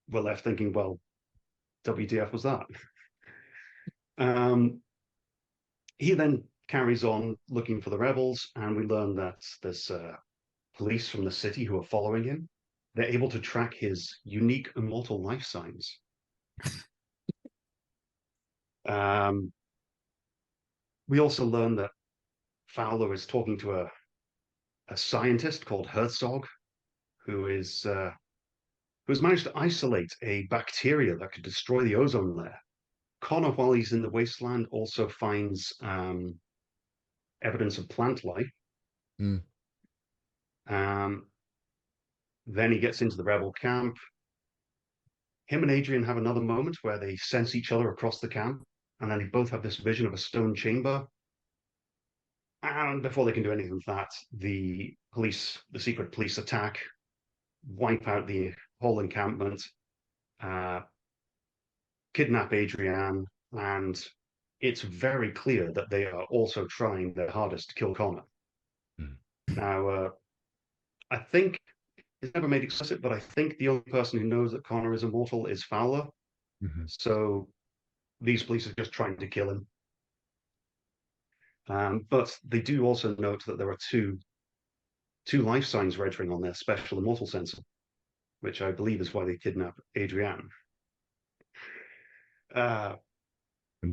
we're left thinking, well, WTF was that? He then carries on looking for the rebels, and we learn that there's police from the city who are following him. They're able to track his unique immortal life signs. We also learn that Fowler is talking to a scientist called Herzog, who's managed to isolate a bacteria that could destroy the ozone layer. Connor, while he's in the wasteland, also finds evidence of plant life. Mm. Then he gets into the rebel camp. Him and Adrian have another moment where they sense each other across the camp, and then they both have this vision of a stone chamber. And before they can do anything with that, the secret police attack, wipe out the whole encampment, kidnap Adrian, and it's very clear that they are also trying their hardest to kill Connor. Mm. Now, I think it's never made explicit, but I think the only person who knows that Connor is immortal is Fowler. Mm-hmm. So these police are just trying to kill him. But they do also note that there are two life signs registering on their special immortal sensor, which I believe is why they kidnap Adrian. And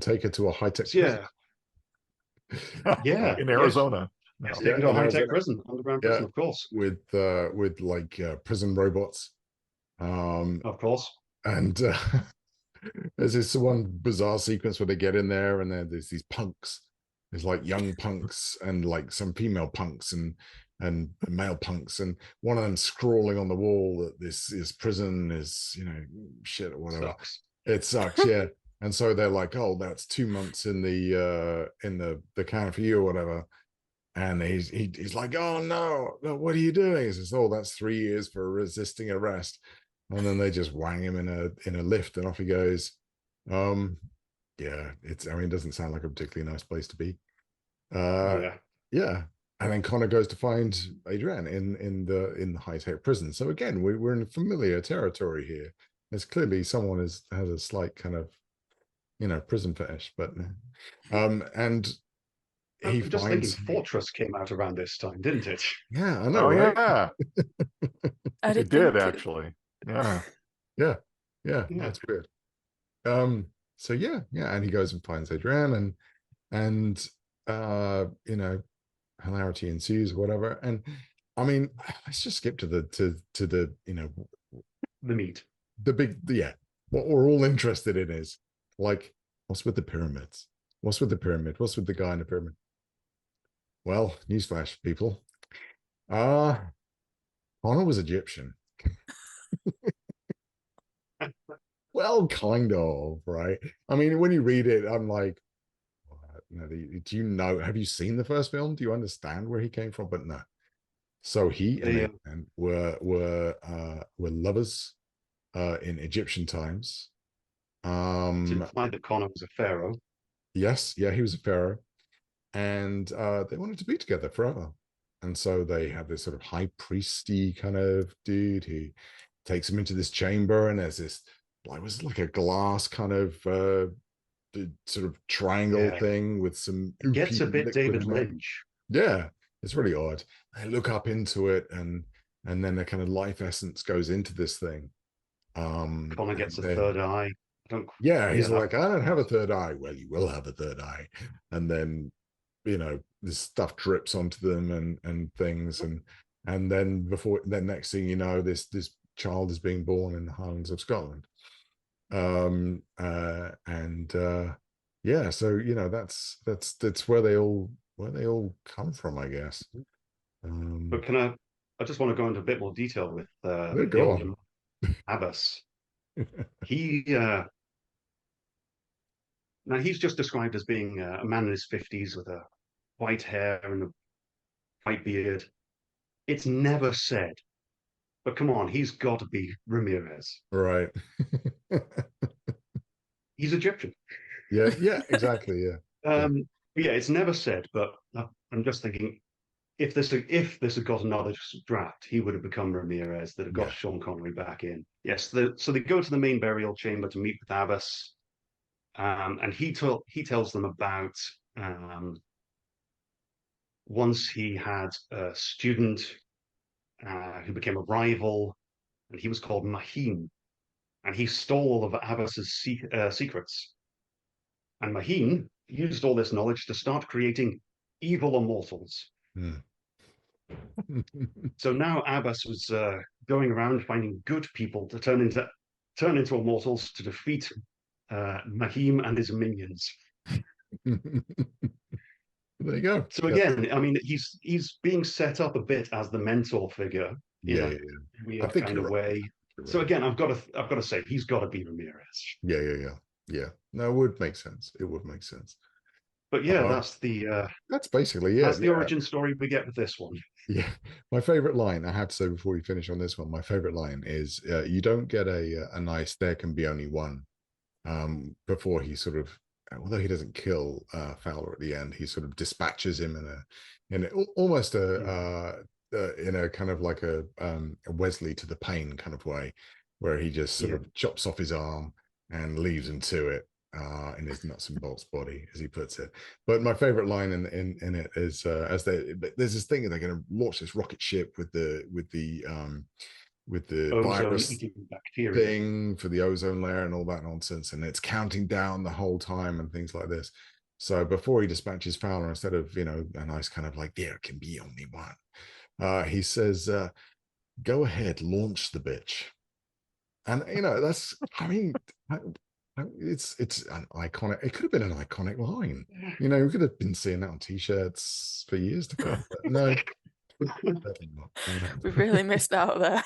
take her to a high-tech yeah. Yeah. In Arizona. Yes, No. taken to a in high-tech Arizona. prison, underground prison, of course. With like prison robots. Of course. And there's this one bizarre sequence where they get in there, and there's these punks. There's like young punks and like some female punks and male punks, and one of them scrawling on the wall that this prison is, shit or whatever. Sucks. It sucks, yeah. And so they're like, oh, that's 2 months in the can for you or whatever. And he's like, oh no, what are you doing? He says, oh, that's 3 years for resisting arrest. And then they just wang him in a lift, and off he goes. Yeah, it doesn't sound like a particularly nice place to be. Yeah. And then Connor goes to find Adrian in the high-tech prison. So again, we're in familiar territory here. There's clearly someone has a slight kind of, prison fetish, but and he I'm just finds thinking Fortress came out around this time, didn't it? Yeah, I know, right? Yeah, I it did did think actually. Yeah. Yeah, Yeah. that's weird. So yeah, and he goes and finds Adrian, and hilarity ensues, whatever. And I mean, let's just skip to the the The meat. the big, what we're all interested in is like, what's with the pyramids? What's with the pyramid? What's with the guy in the pyramid? Well, newsflash, people. Connor was Egyptian. Well, kind of, right? I mean, when you read it, I'm like, do you know? Have you seen the first film? Do you understand where he came from? But no. So he and Adrian were lovers in Egyptian times. It's implied that Connor was a pharaoh. Yes, yeah, he was a pharaoh, and they wanted to be together forever. And so they have this sort of high priesty kind of dude who takes him into this chamber, and there's this, it was like a glass kind of sort of triangle thing with some. It gets a bit David Lynch. Yeah, it's really odd. I look up into it, and then a kind of life essence goes into this thing. Connor gets a third eye. He's like, I don't have a third eye. Well, you will have a third eye. And then, this stuff drips onto them and things. And then next thing you know, this child is being born in the Highlands of Scotland. Yeah, so that's where they all come from, I guess. But I just want to go into a bit more detail with Yeah, the go old on. Abbas. He Now he's just described as being a man in his 50s with a white hair and a white beard. It's never said, but come on, he's got to be Ramirez. Right. He's Egyptian. Yeah, exactly. Yeah. Yeah, it's never said, but I'm just thinking if this had got another draft, he would have become Ramirez. That have got Yeah. Sean Connery back in. Yes, so they go to the main burial chamber to meet with Abbas, and he tells them about once he had a student who became a rival, and he was called Maheen, and he stole all of Abbas's secrets. And Maheen used all this knowledge to start creating evil immortals. Mm. So now Abbas was going around finding good people to turn into immortals to defeat Mahim and his minions. There you go. So again, I mean, he's being set up a bit as the mentor figure in a weird kind of way. Right. So again, I've got to say he's got to be Ramirez. Yeah. No, it would make sense. It would make sense. But yeah, that's basically that's the origin story we get with this one. Yeah, my favorite line, I have to say before we finish on this one, my favorite line is you don't get a nice "there can be only one" before he sort of, although he doesn't kill Fowler at the end, he sort of dispatches him almost in a kind of like a Wesley to the Pain kind of way, where he just sort of chops off his arm and leaves him to it in his nuts and bolts body, as he puts it. But my favorite line in it is there's this thing that they're going to launch this rocket ship with the virus thing for the ozone layer and all that nonsense, and it's counting down the whole time and things like this. So before he dispatches Fowler, instead of a nice kind of like "there can be only one," he says, "Go ahead, launch the bitch." And that's, I mean, it's an iconic. It could have been an iconic line. We could have been seeing that on T-shirts for years to come. But no, we really missed out there.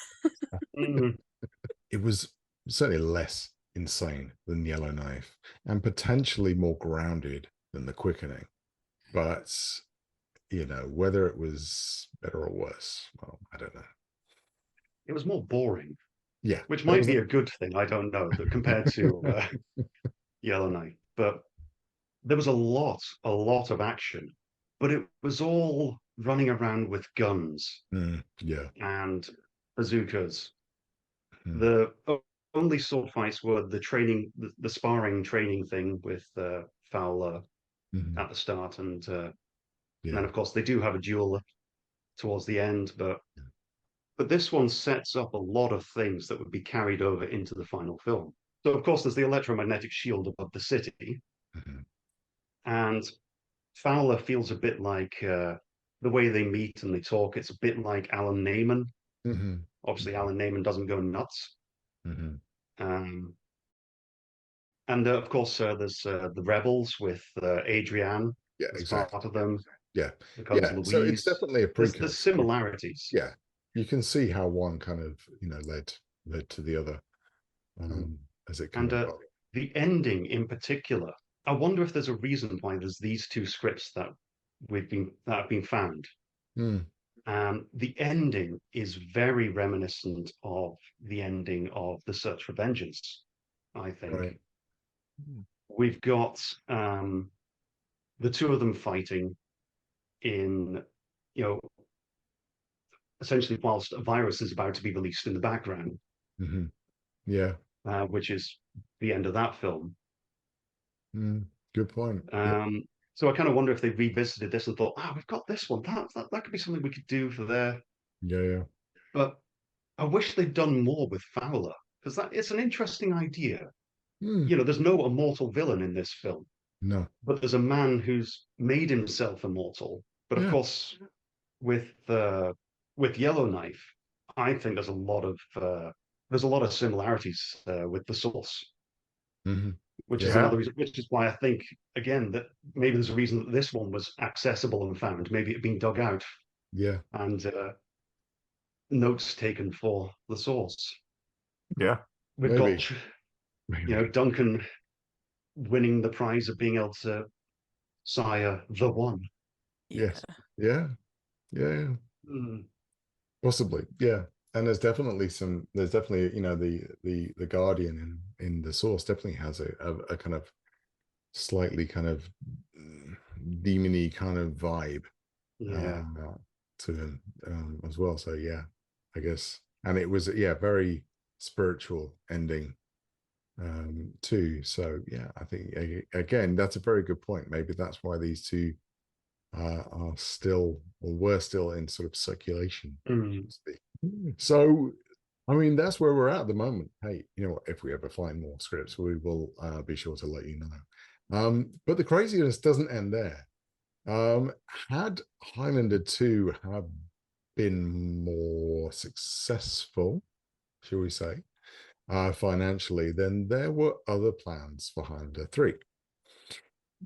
It was certainly less insane than Yellowknife, and potentially more grounded than The Quickening. But whether it was better or worse, well, I don't know. It was more boring. Yeah, which might be a good thing. I don't know, compared to Yellowknife. But there was a lot of action, but it was all running around with guns and bazookas. The only sword fights were the sparring training thing with Fowler at the start, and then of course they do have a duel towards the end, but this one sets up a lot of things that would be carried over into the final film. So, of course, there's the electromagnetic shield above the city. And Fowler feels a bit like the way they meet and they talk. It's a bit like Alan Neyman. Obviously, Alan Neyman doesn't go nuts. And, of course, there's the rebels with Adrienne as part of them. Louise. So it's definitely a precursor. There's similarities. Yeah. You can see how one kind of led to the other as it kind of the ending in particular. I wonder if there's a reason why there's these two scripts that have been found. The ending is very reminiscent of the ending of The Search for Vengeance. I think we've got the two of them fighting in essentially whilst a virus is about to be released in the background. Which is the end of that film. Good point. So I kind of wonder if they revisited this and thought, we've got this one. That could be something we could do for there. But I wish they'd done more with Fowler, because it's an interesting idea. There's no immortal villain in this film. No. But there's a man who's made himself immortal. But of course, with Yellowknife, I think there's a lot of there's a lot of similarities with the source, Mhm. which is Yeah. another reason, which is why I think, again, that maybe there's a reason that this one was accessible and found. Maybe it had been dug out Yeah. and notes taken for the source. Yeah. We've Maybe. got, Maybe. Duncan winning the prize of being able to sire the one. Yes. Yeah. Yeah. Mm. Possibly. Yeah. And there's definitely, the Guardian in the source definitely has a kind of slightly kind of demony kind of vibe Yeah. to him as well. So yeah, I guess. And it was, very spiritual ending too. So yeah, I think again, that's a very good point. Maybe that's why these two are still, or were still, in sort of circulation. Mm. So I mean, that's where we're at the moment. Hey, you know what? If we ever find more scripts, we will be sure to let you know. But the craziness doesn't end there. Had Highlander 2 have been more successful, shall we say, financially, then there were other plans for Highlander 3.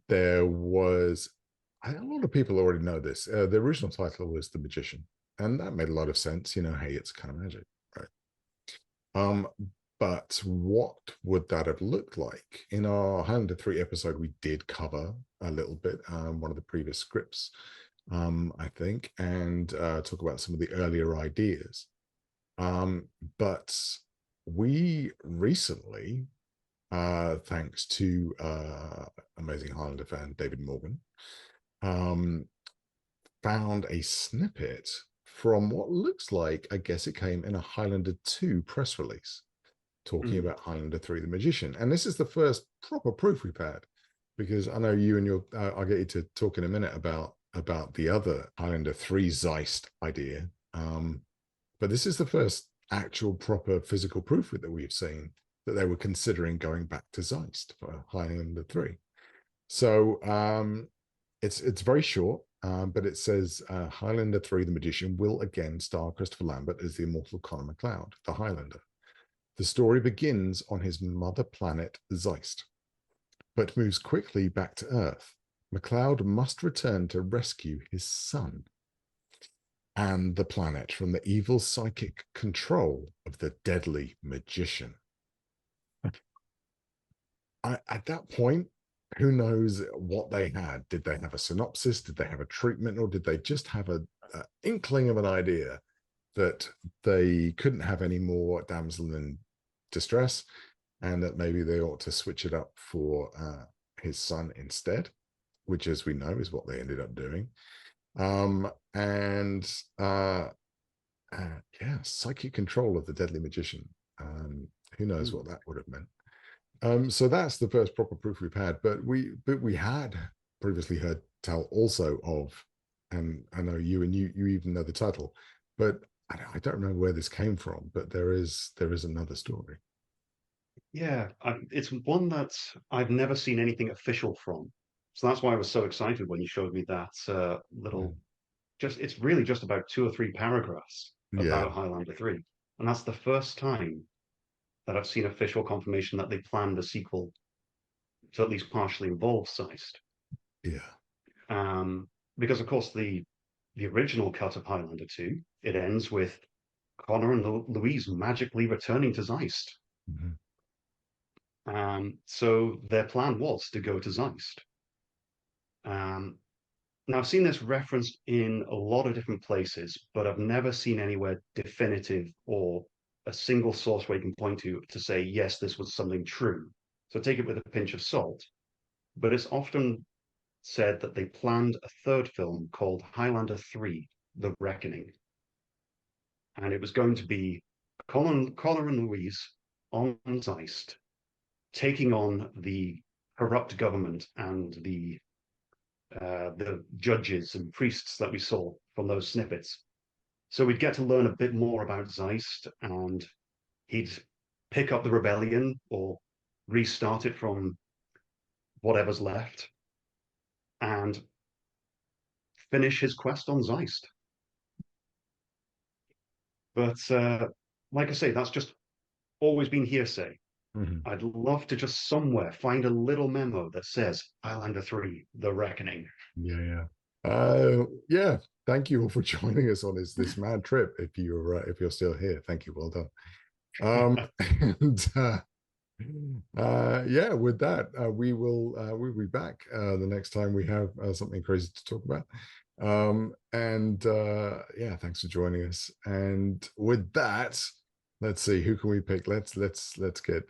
There was, a lot of people already know this. The original title was The Magician, and that made a lot of sense. Hey, it's kind of magic, right? But what would that have looked like? In our Highlander 3 episode, we did cover a little bit, one of the previous scripts, I think, and talk about some of the earlier ideas. But we recently, thanks to amazing Highlander fan David Morgan, found a snippet from what looks like, I guess it came in a Highlander 2 press release, talking about Highlander 3 The Magician. And this is the first proper proof we've had, because I know you and your I'll get you to talk in a minute about the other Highlander 3 Zeist idea. But this is the first actual proper physical proof that we've seen that they were considering going back to Zeist for Highlander 3. So it's very short, but it says Highlander 3 The Magician will again star Christopher Lambert as the immortal Connor MacLeod, the Highlander. The story begins on his mother planet, Zeist, but moves quickly back to Earth. MacLeod must return to rescue his son and the planet from the evil psychic control of the deadly magician. At that point, who knows what they had? Did they have a synopsis? Did they have a treatment? Or did they just have an inkling of an idea that they couldn't have any more damsel in distress, and that maybe they ought to switch it up for his son instead, which, as we know, is what they ended up doing. Psychic control of the deadly magician. Who knows what that would have meant? So that's the first proper proof we've had. But we had previously heard tell also of, and I know you even know the title, but I don't know where this came from. But there is another story. Yeah, it's one that I've never seen anything official from. So that's why I was so excited when you showed me that little. It's really just about 2 or 3 paragraphs Yeah, about Highlander 3, and that's the first time that I've seen official confirmation that they planned a sequel to at least partially involve Zeist. yeah, Because of course the original cut of Highlander 2, it ends with Connor and Louise magically returning to Zeist. So their plan was to go to Zeist. Now, I've seen this referenced in a lot of different places, but I've never seen anywhere definitive or a single source where you can point to say, yes, this was something true. So take it with a pinch of salt. But it's often said that they planned a third film called Highlander 3, The Reckoning. And it was going to be Connor and Louise on Zeist, taking on the corrupt government and the judges and priests that we saw from those snippets. So we'd get to learn a bit more about Zeist, and he'd pick up the rebellion or restart it from whatever's left and finish his quest on Zeist. But like I say, that's just always been hearsay. Mhm. I'd love to just somewhere find a little memo that says Highlander 3, The Reckoning. Yeah, yeah. Thank you all for joining us on this mad trip. If you're still here, thank you. Well done. And yeah, with that, we'll be back the next time we have something crazy to talk about. And yeah, thanks for joining us. And with that, let's see, who can we pick? Let's get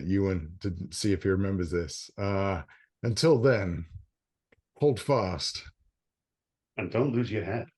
Ewan to see if he remembers this. Until then, hold fast. And don't lose your head.